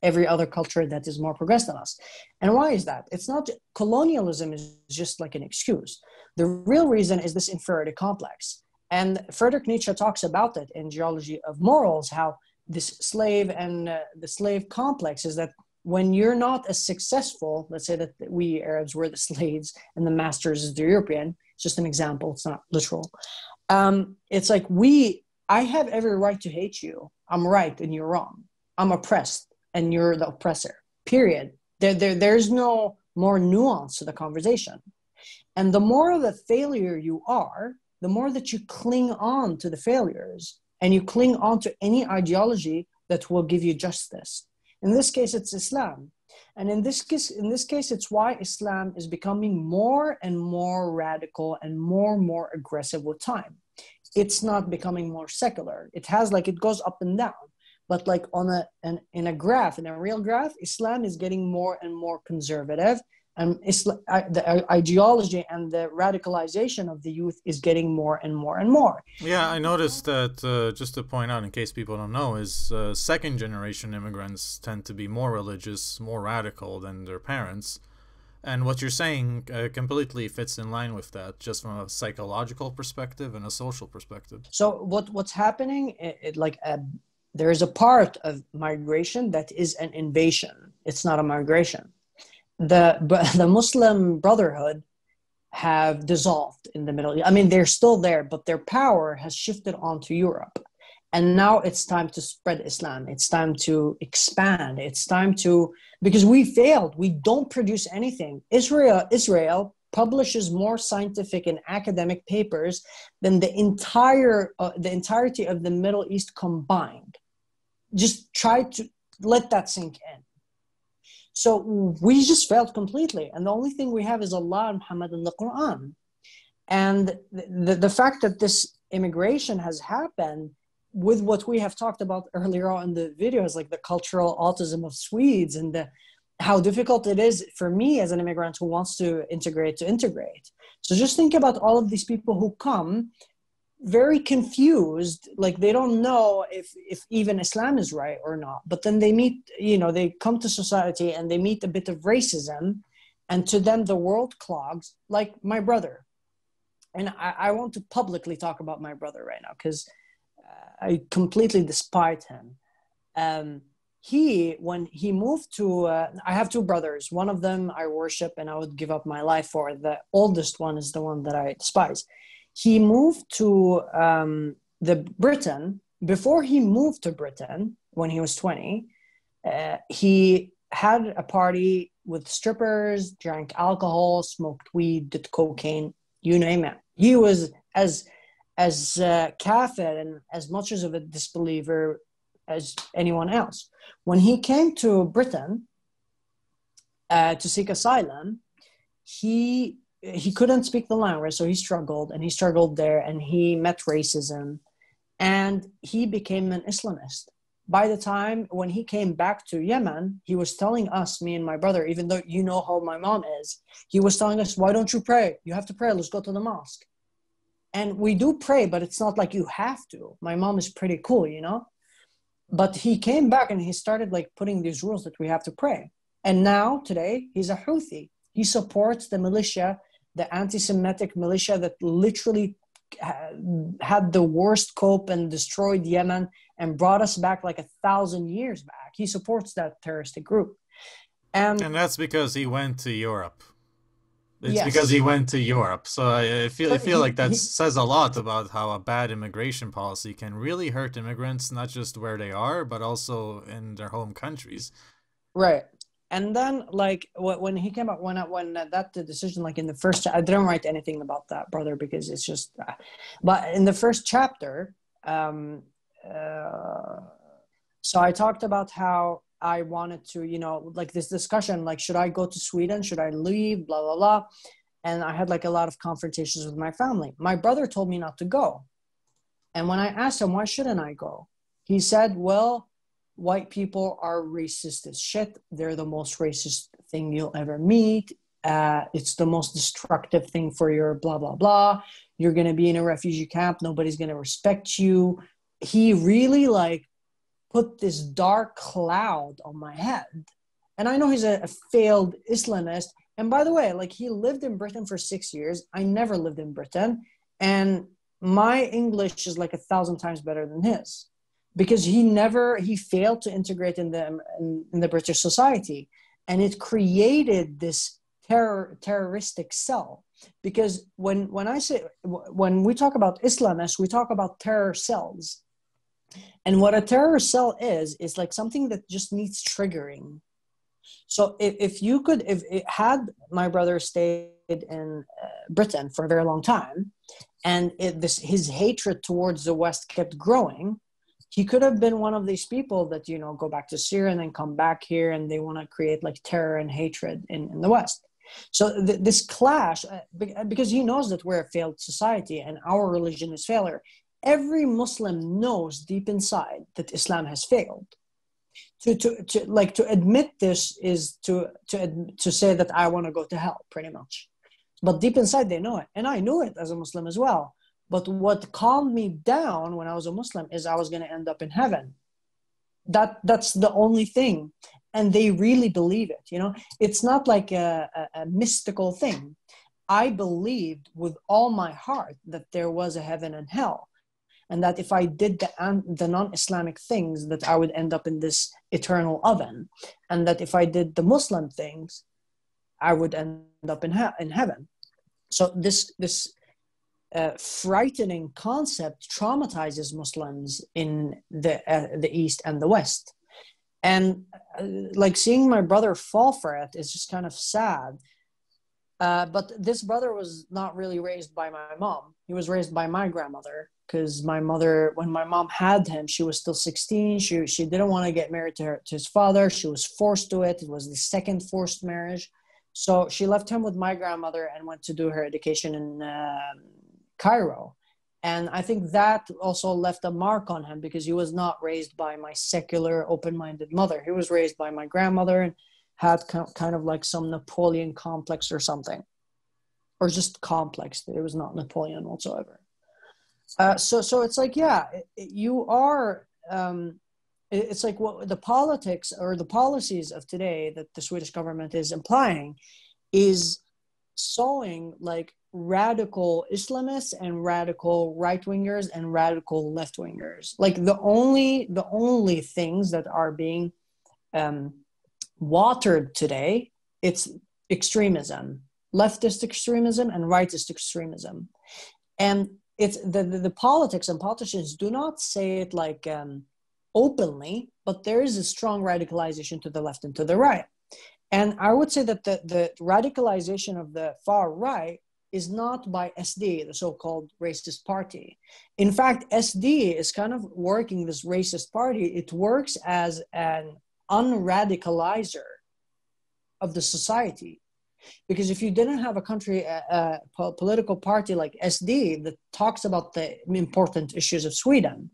A: every other culture that is more progressed than us. And why is that? It's not colonialism is just like an excuse. The real reason is this inferiority complex. And Friedrich Nietzsche talks about it in Geology of Morals, how this slave and the slave complex is that when you're not as successful, let's say that we Arabs were the slaves and the masters is the European, it's just an example, it's not literal. It's like I have every right to hate you. I'm right and you're wrong. I'm oppressed and you're the oppressor, period. There's no more nuance to the conversation. And the more of a failure you are, the more that you cling on to the failures and you cling on to any ideology that will give you justice. In this case, it's Islam. And in this case, it's why Islam is becoming more and more radical and more aggressive with time. It's not becoming more secular. It goes up and down. But like in a graph, in a real graph, Islam is getting more and more conservative. And the ideology and the radicalization of the youth is getting more and more and more.
C: Yeah, I noticed that, just to point out, in case people don't know, is second-generation immigrants tend to be more religious, more radical than their parents. And what you're saying completely fits in line with that, just from a psychological perspective and a social perspective.
A: So what's happening, there is a part of migration that is an invasion. It's not a migration. The Muslim Brotherhood have dissolved in the Middle East. I mean, they're still there, but their power has shifted onto Europe. And now it's time to spread Islam. It's time to expand. It's time because we failed. We don't produce anything. Israel publishes more scientific and academic papers than the entirety of the Middle East combined. Just try to let that sink in. So we just failed completely. And the only thing we have is Allah and Muhammad and the Quran. And the fact that this immigration has happened with what we have talked about earlier on in the videos, like the cultural autism of Swedes and how difficult it is for me as an immigrant who wants to integrate. So just think about all of these people who come very confused, like they don't know if even Islam is right or not. But then they meet, they come to society and they meet a bit of racism, and to them the world clogs, like my brother. And I want to publicly talk about my brother right now because I completely despise him. When he moved to, I have two brothers. One of them I worship and I would give up my life for. The oldest one is the one that I despise. He moved to Britain. Before he moved to Britain, when he was 20, he had a party with strippers, drank alcohol, smoked weed, did cocaine, you name it. He was as kafir and as much as of a disbeliever as anyone else. When he came to Britain to seek asylum, he couldn't speak the language, so he struggled there, and he met racism, and he became an Islamist. By the time when he came back to Yemen, he was telling us, me and my brother, even though you know how my mom is, he was telling us, why don't you pray? You have to pray. Let's go to the mosque. And we do pray, but it's not like you have to. My mom is pretty cool, But he came back and he started putting these rules that we have to pray. And now, today, he's a Houthi. He supports the militia, the anti-Semitic militia that literally had the worst cope and destroyed Yemen and brought us back 1,000 years back. He supports that terroristic group. And
C: that's because he went to Europe. It's
A: yes.
C: because he went to Europe. So I feel like that says a lot about how a bad immigration policy can really hurt immigrants, not just where they are, but also in their home countries.
A: Right. And then when he came out, when that decision, in the first, I didn't write anything about that, brother, because it's just, but in the first chapter, so I talked about how I wanted to, you know, like this discussion, like, should I go to Sweden? Should I leave? Blah, blah, blah. And I had like a lot of confrontations with my family. My brother told me not to go. And when I asked him, why shouldn't I go? He said, well, white people are racist as shit. They're the most racist thing you'll ever meet. It's the most destructive thing for your blah, blah, blah. You're going to be in a refugee camp. Nobody's going to respect you. He really like put this dark cloud on my head. And I know he's a failed Islamist. And by the way, like he lived in Britain for 6 years. I never lived in Britain. And my English is like 1,000 times better than his, because he failed to integrate in the British society. And it created this terroristic cell. Because when we talk about Islamists, we talk about terror cells. And what a terror cell is like something that just needs triggering. So if had my brother stayed in Britain for a very long time, and his hatred towards the West kept growing, he could have been one of these people that, you know, go back to Syria and then come back here, and they want to create like terror and hatred in the West. So this clash, because he knows that we're a failed society and our religion is failure. Every Muslim knows deep inside that Islam has failed. To admit this is to say that I want to go to hell, pretty much. But deep inside they know it, and I knew it as a Muslim as well. But what calmed me down when I was a Muslim is I was going to end up in heaven. That's the only thing, and they really believe it. You know, it's not like a mystical thing. I believed with all my heart that there was a heaven and hell. And that if I did the non-Islamic things, that I would end up in this eternal oven. And that if I did the Muslim things, I would end up in heaven. So this frightening concept traumatizes Muslims in the East and the West. And like seeing my brother fall for it is just kind of sad. But this brother was not really raised by my mom. He was raised by my grandmother, because my mother, when my mom had him, she was still 16. She didn't want to get married to his father. She was forced to it. It was the second forced marriage. So she left him with my grandmother and went to do her education in Cairo. And I think that also left a mark on him, because he was not raised by my secular, open-minded mother. He was raised by my grandmother and had kind of like some Napoleon complex or something, or just complex. It was not Napoleon whatsoever. So it's like, yeah, you are, it's like what the politics or the policies of today that the Swedish government is implying is sowing like radical Islamists and radical right-wingers and radical left-wingers. Like the only things that are being watered today, it's extremism, leftist extremism and rightist extremism. And it's the politics and politicians do not say it like openly, but there is a strong radicalization to the left and to the right. And I would say that the radicalization of the far right is not by SD, the so-called racist party. In fact, SD is kind of working this racist party. It works as an unradicalizer of the society. Because if you didn't have a country, a political party like SD that talks about the important issues of Sweden,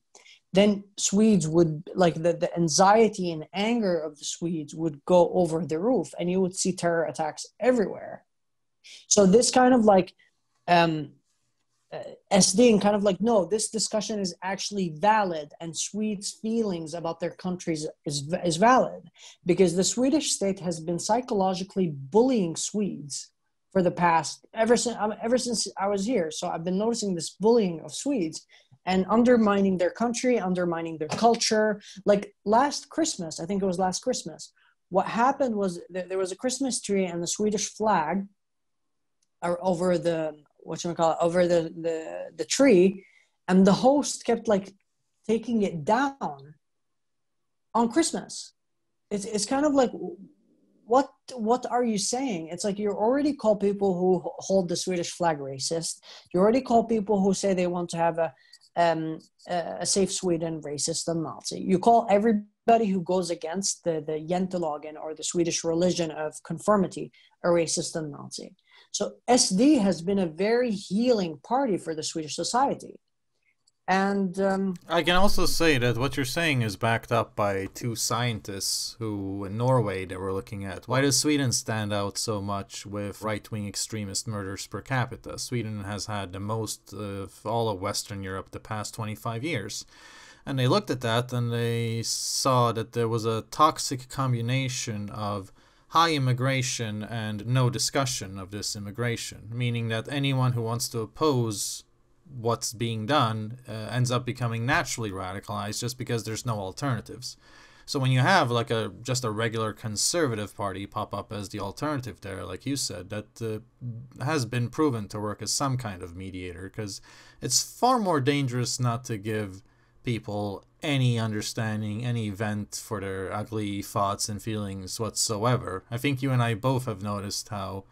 A: then Swedes would, like the anxiety and anger of the Swedes would go over the roof, and you would see terror attacks everywhere. So this kind of like SD and kind of like, no, this discussion is actually valid, and Swedes' feelings about their countries is valid, because the Swedish state has been psychologically bullying Swedes for the past, ever since I was here. So I've been noticing this bullying of Swedes and undermining their country, undermining their culture. Like last Christmas, I think it was last Christmas, what happened was there was a Christmas tree and the Swedish flag over the over the tree, and the host kept like taking it down on Christmas. It's kind of like, what are you saying? It's like you already call people who hold the Swedish flag racist. You already call people who say they want to have a safe Sweden racist and Nazi. You call everybody who goes against the Jantelagen, or the Swedish religion of conformity, a racist and Nazi. So SD has been a very healing party for the Swedish society. And
C: I can also say that what you're saying is backed up by two scientists who, in Norway, they were looking at why does Sweden stand out so much with right-wing extremist murders per capita. Sweden has had the most of all of Western Europe the past 25 years. And they looked at that and they saw that there was a toxic combination of high immigration and no discussion of this immigration, meaning that anyone who wants to oppose what's being done ends up becoming naturally radicalized just because there's no alternatives. So when you have like just a regular conservative party pop up as the alternative there, like you said, that has been proven to work as some kind of mediator, because it's far more dangerous not to give people any understanding, any vent for their ugly thoughts and feelings whatsoever. I think you and I both have noticed how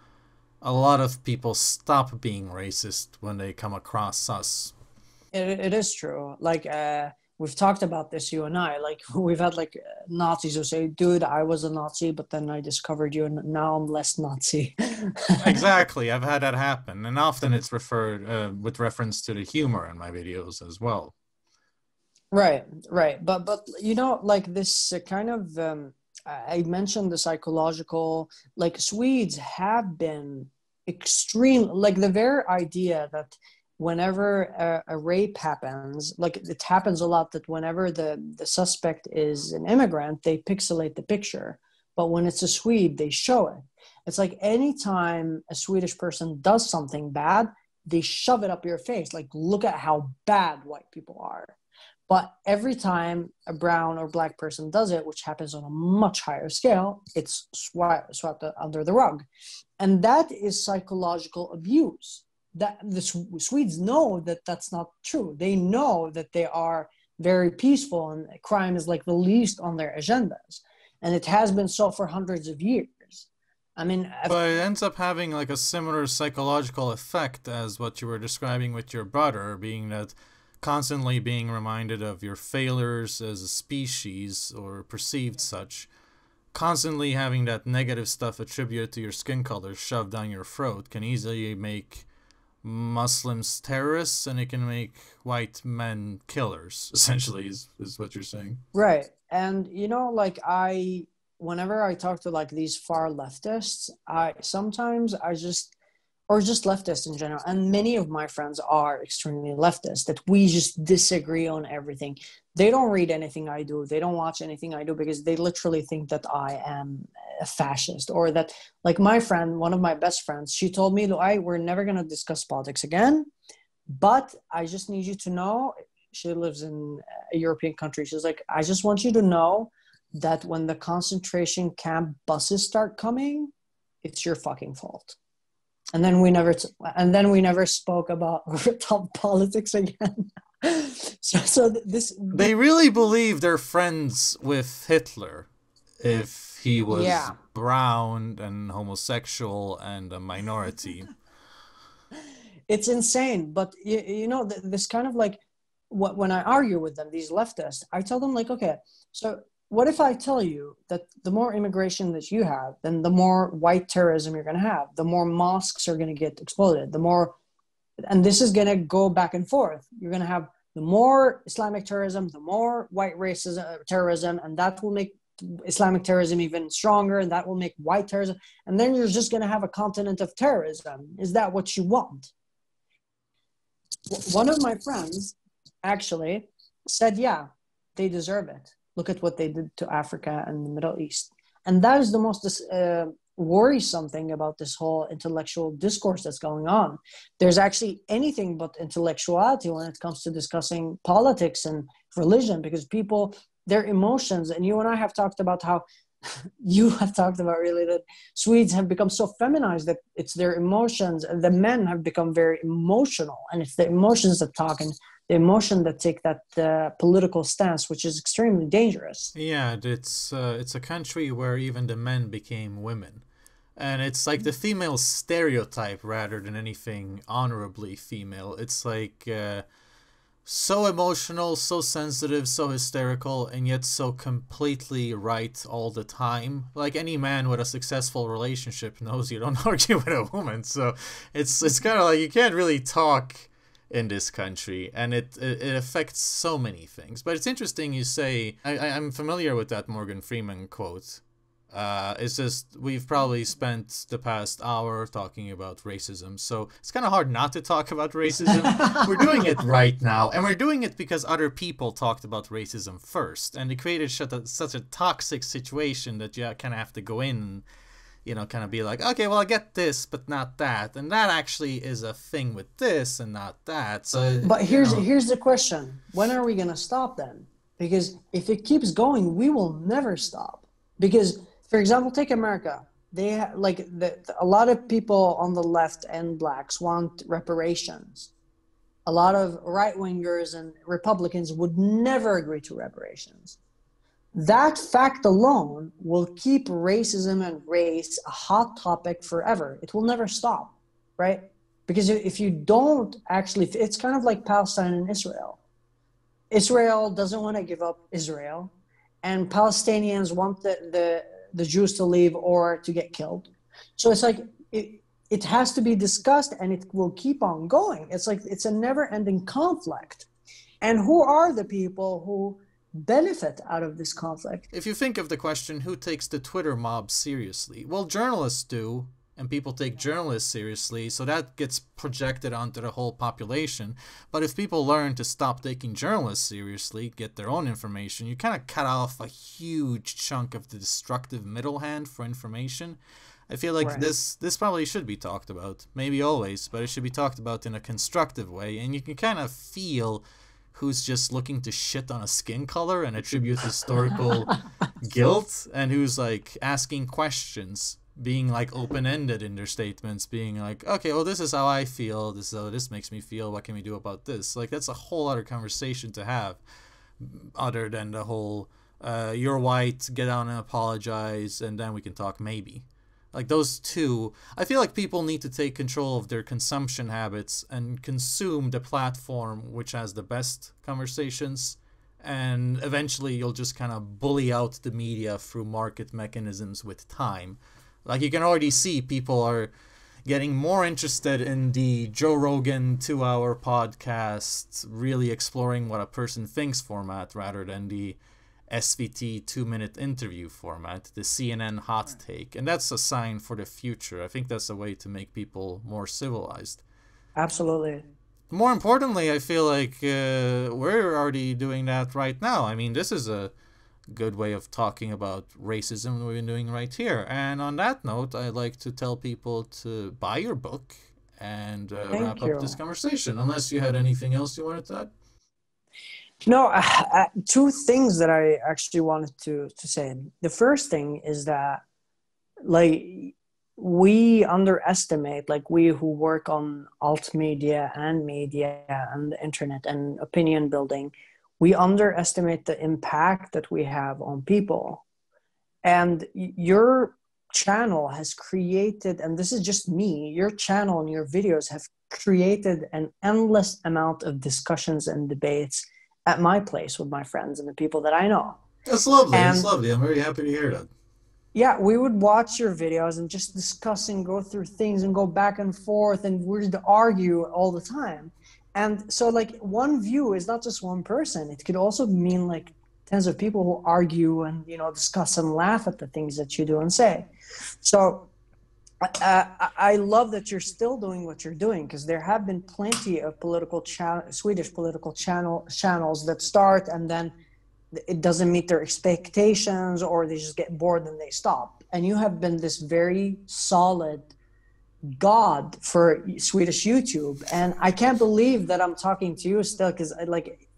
C: a lot of people stop being racist when they come across us.
A: It is true. Like, we've talked about this, you and I. Like, we've had like Nazis who say, dude, I was a Nazi, but then I discovered you and now I'm less Nazi.
C: Exactly. I've had that happen. And often it's referred with reference to the humor in my videos as well.
A: Right. But you know, like this kind of, I mentioned the psychological, like Swedes have been extreme, like the very idea that whenever a rape happens, like it happens a lot, that whenever the suspect is an immigrant, they pixelate the picture. But when it's a Swede, they show it. It's like anytime a Swedish person does something bad, they shove it up your face. Like, look at how bad white people are. But every time a brown or black person does it, which happens on a much higher scale, it's swept under the rug. And that is psychological abuse. That the Swedes know that that's not true. They know that they are very peaceful and crime is like the least on their agendas. And it has been so for hundreds of years. I mean,
C: but it ends up having like a similar psychological effect as what you were describing with your brother, being that constantly being reminded of your failures as a species or perceived such, constantly having that negative stuff attributed to your skin color shoved down your throat can easily make Muslims terrorists, and it can make white men killers, essentially, is what you're saying.
A: Right. And you know, like whenever I talk to like these far leftists, or just leftists in general, and many of my friends are extremely leftist, that we just disagree on everything. They don't read anything I do. They don't watch anything I do because they literally think that I am a fascist, or that, like my friend, one of my best friends, she told me, LUAI, we're never going to discuss politics again, but I just need you to know, she lives in a European country. She's like, I just want you to know that when the concentration camp buses start coming, it's your fucking fault. And then we never spoke about politics again. so this
C: they really believe they're friends with Hitler if he was brown and homosexual and a minority.
A: It's insane. But you know, this kind of like, when I argue with them, these leftists, I tell them like, okay, so what if I tell you that the more immigration that you have, then the more white terrorism you're going to have, the more mosques are going to get exploded, the more, and this is going to go back and forth. You're going to have the more Islamic terrorism, the more white racism, terrorism, and that will make Islamic terrorism even stronger, and that will make white terrorism. And then you're just going to have a continent of terrorism. Is that what you want? One of my friends actually said, yeah, they deserve it. Look at what they did to Africa and the Middle East. And that is the most worrisome thing about this whole intellectual discourse that's going on. There's actually anything but intellectuality when it comes to discussing politics and religion, because people, their emotions, and you and I have talked about how you have talked about really that Swedes have become so feminized that it's their emotions, and the men have become very emotional, and it's the emotions that talk and the emotion that take that political stance, which is extremely dangerous.
C: Yeah, it's a country where even the men became women. And it's like the female stereotype rather than anything honorably female. It's like So emotional, so sensitive, so hysterical, and yet so completely right all the time. Like any man with a successful relationship knows you don't argue with a woman. So it's kind of like you can't really talk in this country, and it affects so many things. But it's interesting you say, I'm familiar with that Morgan Freeman quote. It's just we've probably spent the past hour talking about racism, so it's kind of hard not to talk about racism. We're doing it right now, and we're doing it because other people talked about racism first, and it created such a toxic situation that you kind of have to go in and, kind of be like, okay, well, I get this, but not that, and that actually is a thing with this and not that. So,
A: but here's the question: when are we gonna stop then? Because if it keeps going, we will never stop. Because, for example, take America. They a lot of people on the left and blacks want reparations. A lot of right-wingers and Republicans would never agree to reparations. That fact alone will keep racism and race a hot topic forever. It will never stop, right? Because if you don't actually, it's kind of like Palestine and Israel. Israel doesn't want to give up Israel, and Palestinians want the Jews to leave or to get killed. So it's like it has to be discussed, and it will keep on going. It's like it's a never-ending conflict. And who are the people who benefit out of this conflict?
C: If you think of the question, who takes the Twitter mob seriously? Well, journalists do, and people take journalists seriously, so that gets projected onto the whole population. But if people learn to stop taking journalists seriously, get their own information, you kind of cut off a huge chunk of the destructive middle hand for information. I feel like this probably should be talked about, maybe always, but it should be talked about in a constructive way, and you can kind of feel who's just looking to shit on a skin color and attribute historical guilt, and who's like asking questions, being like open-ended in their statements, being like, okay, well, this is how I feel, this is how this makes me feel, what can we do about this? Like, that's a whole other conversation to have, other than the whole you're white, get down and apologize, and then we can talk maybe. Like, those two, I feel like people need to take control of their consumption habits and consume the platform which has the best conversations, and eventually you'll just kind of bully out the media through market mechanisms with time. Like, you can already see people are getting more interested in the Joe Rogan 2-hour podcast, really exploring what a person thinks format, rather than the SVT 2-minute interview format, the CNN hot take. And that's a sign for the future. I think that's a way to make people more civilized.
A: Absolutely.
C: More importantly, I feel like we're already doing that right now. I mean, this is a good way of talking about racism we've been doing right here. And on that note, I'd like to tell people to buy your book and wrap up this conversation, unless you had anything else you wanted to add.
A: No, two things that I actually wanted to say. The first thing is that, like, we underestimate, like, we who work on alt media and the internet and opinion building, we underestimate the impact that we have on people. And your channel has created, and this is just me, your channel and your videos have created an endless amount of discussions and debates at my place with my friends and the people that I know.
C: That's lovely. That's lovely. I'm very happy to hear that.
A: Yeah, we would watch your videos and just discuss and go through things and go back and forth, and we'd argue all the time. And so, like, one view is not just one person. It could also mean like tens of people who argue and, discuss and laugh at the things that you do and say. So I love that you're still doing what you're doing, because there have been plenty of Swedish political channels that start and then it doesn't meet their expectations, or they just get bored and they stop. And you have been this very solid god for Swedish YouTube, and I can't believe that I'm talking to you still, because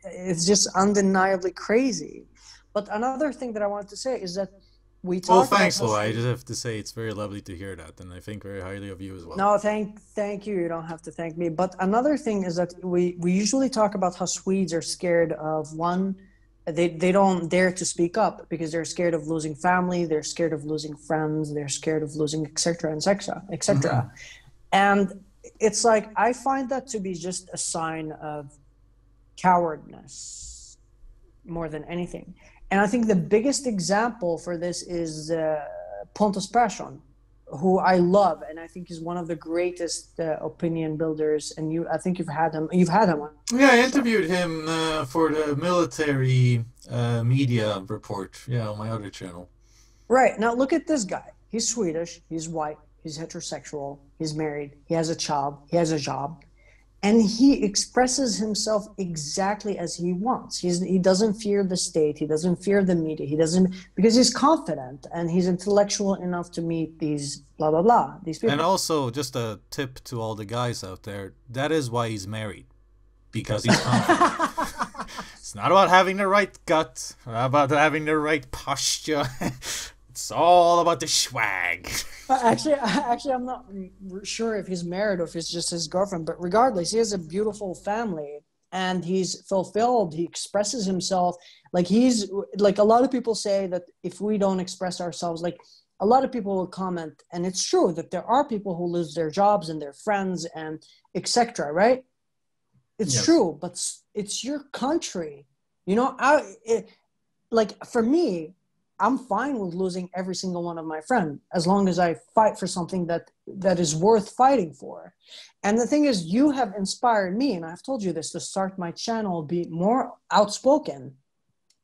A: it's just undeniably crazy. But another thing that I wanted to say is that we talked.
C: Well, thanks, LUAI. I just have to say it's very lovely to hear that, and I think very highly of you as well.
A: No, thank you. You don't have to thank me. But another thing is that we usually talk about how Swedes are scared of they don't dare to speak up because they're scared of losing family, they're scared of losing friends, they're scared of losing etc.
C: Mm-hmm.
A: And it's like, I find that to be just a sign of cowardness more than anything. And I think the biggest example for this is Pontus Persson, who I love, and I think is one of the greatest opinion builders. And I think you've had him. You've had him on.
C: Yeah, I interviewed him for the military media report. Yeah, on my other channel.
A: Right, now look at this guy. He's Swedish. He's white. He's heterosexual. He's married. He has a child. He has a job. And he expresses himself exactly as he wants. He doesn't fear the state. He doesn't fear the media. He doesn't, because he's confident and he's intellectual enough to meet these blah, blah, blah, these people.
C: And also, just a tip to all the guys out there, that is why he's married. Because he's confident. It's not about having the right gut, not about having the right posture. It's all about the swag.
A: Actually, I'm not sure if he's married or if it's just his girlfriend. But regardless, he has a beautiful family and he's fulfilled. He expresses himself like he's like a lot of people say that if we don't express ourselves, like a lot of people will comment, and it's true that there are people who lose their jobs and their friends and etc. Right? It's
C: Yes.
A: true, but it's your country. You know, like for me, I'm fine with losing every single one of my friends as long as I fight for something that is worth fighting for. And the thing is, you have inspired me, and I've told you this, to start my channel, be more outspoken.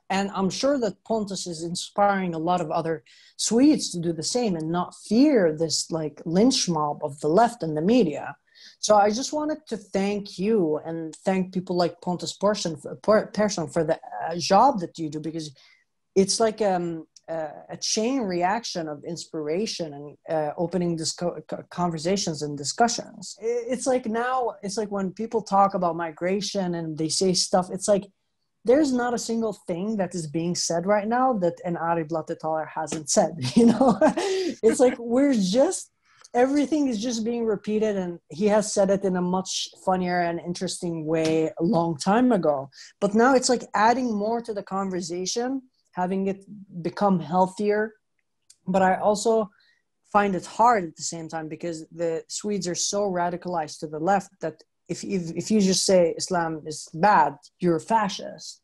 A: And I'm sure that Pontus is inspiring a lot of other Swedes to do the same and not fear this like lynch mob of the left and the media. So I just wanted to thank you and thank people like Pontus Persson for the job that you do, because it's like a chain reaction of inspiration and opening conversations and discussions. It's like now, it's like when people talk about migration and they say stuff, it's like there's not a single thing that is being said right now that an Ari Blattetaler hasn't said, you know? It's like everything is just being repeated, and he has said it in a much funnier and interesting way a long time ago. But now it's like adding more to the conversation, having it become healthier. But I also find it hard at the same time because the Swedes are so radicalized to the left that if you just say Islam is bad, you're a fascist,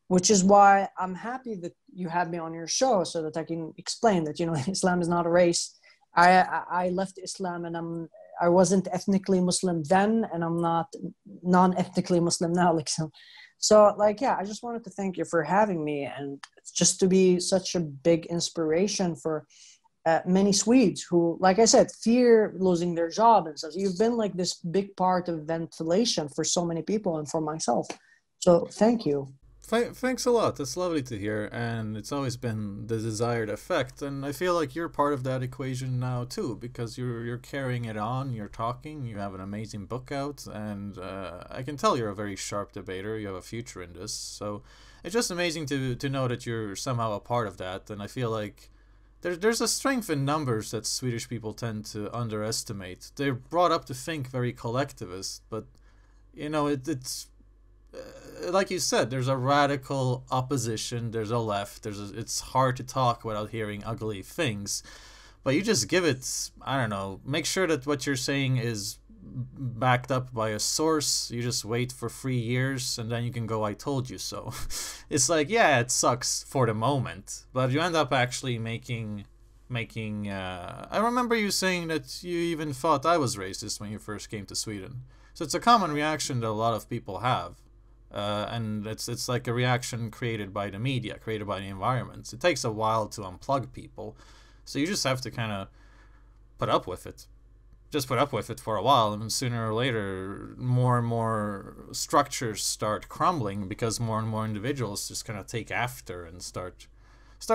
A: which is why I'm happy that you had me on your show so that I can explain that, you know, Islam is not a race. I left Islam and I wasn't ethnically Muslim then, and I'm not non-ethnically Muslim now. So like, yeah, I just wanted to thank you for having me, and just to be such a big inspiration for many Swedes who, like I said, fear losing their job and stuff. You've been like this big part of ventilation for so many people and for myself. So thank you.
C: Thanks a lot. That's lovely to hear, and it's always been the desired effect. And I feel like you're part of that equation now too, because you're carrying it on. You're talking. You have an amazing book out, and I can tell you're a very sharp debater. You have a future in this, so it's just amazing to know that you're somehow a part of that. And I feel like there's a strength in numbers that Swedish people tend to underestimate. They're brought up to think very collectivist, but you know it's. Like you said, there's a radical opposition, there's a left, it's hard to talk without hearing ugly things, but you just give it, I don't know, make sure that what you're saying is backed up by a source. You just wait for 3 years and then you can go, I told you so. It's like, yeah, it sucks for the moment, but you end up actually making I remember you saying that you even thought I was racist when you first came to Sweden. So it's a common reaction that a lot of people have. And it's like a reaction created by the media, created by the environment. It takes a while to unplug people, so you just have to kind of put up with it. Just put up with it for a while, and sooner or later, more and more structures start crumbling because more and more individuals just kind of take after and start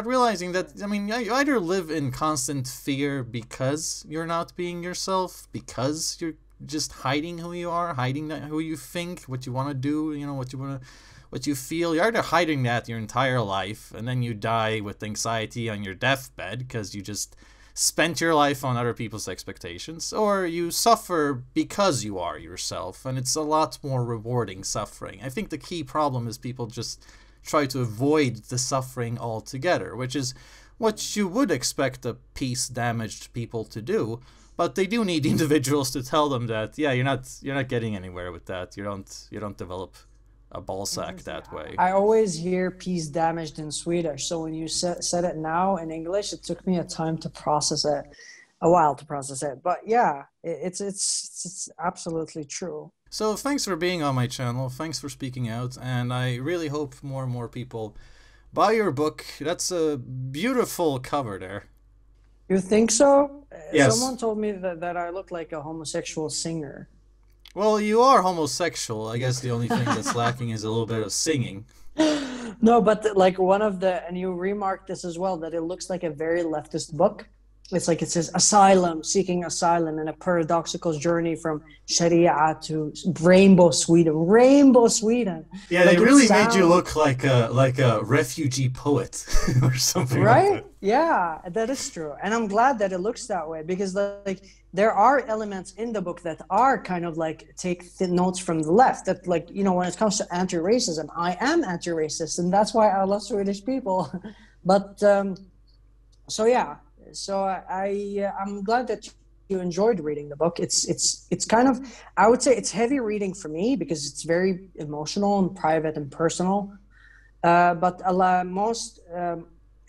C: realizing that, I mean, you either live in constant fear because you're not being yourself, because you're just hiding who you are, hiding who you think, what you want to do, you know, what you feel. You're either hiding that your entire life, and then you die with anxiety on your deathbed because you just spent your life on other people's expectations, or you suffer because you are yourself, and it's a lot more rewarding suffering. I think the key problem is people just try to avoid the suffering altogether, which is what you would expect a peace-damaged people to do. But they do need individuals to tell them that, yeah, you're not getting anywhere with that. You don't develop a ball sack that way.
A: I always hear "peace damaged" in Swedish, so when you said it now in English, it took me a time to process it, a while to process it. But yeah, it's absolutely true.
C: So thanks for being on my channel. Thanks for speaking out, and I really hope more and more people buy your book. That's a beautiful cover there.
A: You think so?
C: Yes.
A: Someone told me that I look like a homosexual singer.
C: Well, you are homosexual. I guess the only thing that's lacking is a little bit of singing.
A: No, but like and you remarked this as well, that it looks like a very leftist book. It's like it says asylum, seeking asylum, and a paradoxical journey from Sharia to Rainbow Sweden. Rainbow Sweden.
C: Yeah,
A: like
C: they really made you look like a refugee poet or something.
A: Right?
C: Like that.
A: Yeah, that is true. And I'm glad that it looks that way, because like there are elements in the book that are kind of like take notes from the left, that like, you know, when it comes to anti-racism, I am anti-racist, and that's why I love Swedish people. But so yeah, so I'm glad that you enjoyed reading the book. It's kind of, I would say it's heavy reading for me because it's very emotional and private and personal. But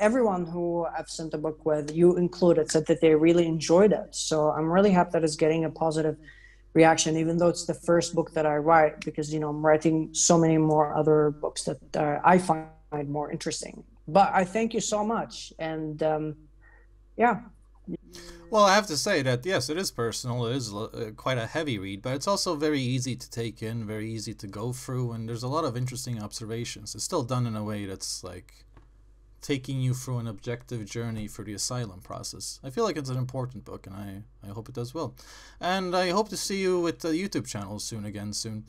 A: everyone who I've sent a book with, you included, said that they really enjoyed it. So I'm really happy that it's getting a positive reaction, even though it's the first book that I write, because, you know, I'm writing so many more other books that I find more interesting. But I thank you so much. And yeah.
C: Well, I have to say that, yes, it is personal. It is quite a heavy read, but it's also very easy to take in, very easy to go through, and there's a lot of interesting observations. It's still done in a way that's like taking you through an objective journey for the asylum process. I feel like it's an important book, and I hope it does well. And I hope to see you with the YouTube channel soon.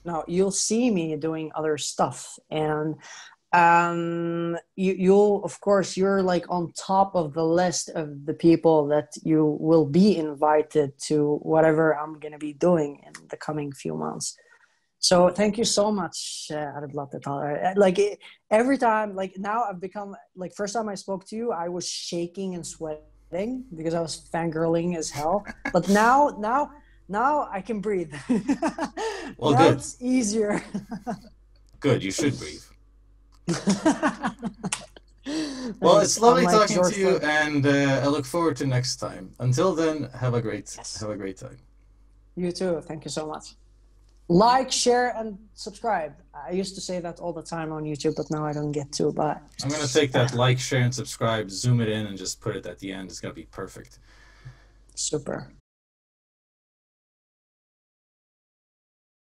A: Now, you'll see me doing other stuff, and you'll, of course, you're like on top of the list of the people that you will be invited to whatever I'm going to be doing in the coming few months. So thank you so much, like every time, like now I've become, like first time I spoke to you, I was shaking and sweating because I was fangirling as hell. But now I can breathe.
C: Well,
A: now
C: good.
A: It's easier.
C: Good, you should breathe. Well, it's lovely talking to you, and I look forward to next time. Until then, have a great time.
A: You too. Thank you so much. Like, share, and subscribe. I used to say that all the time on YouTube, but now I don't get to. But
C: I'm gonna take that like, share, and subscribe, zoom it in, and just put it at the end. It's gonna be perfect.
A: Super.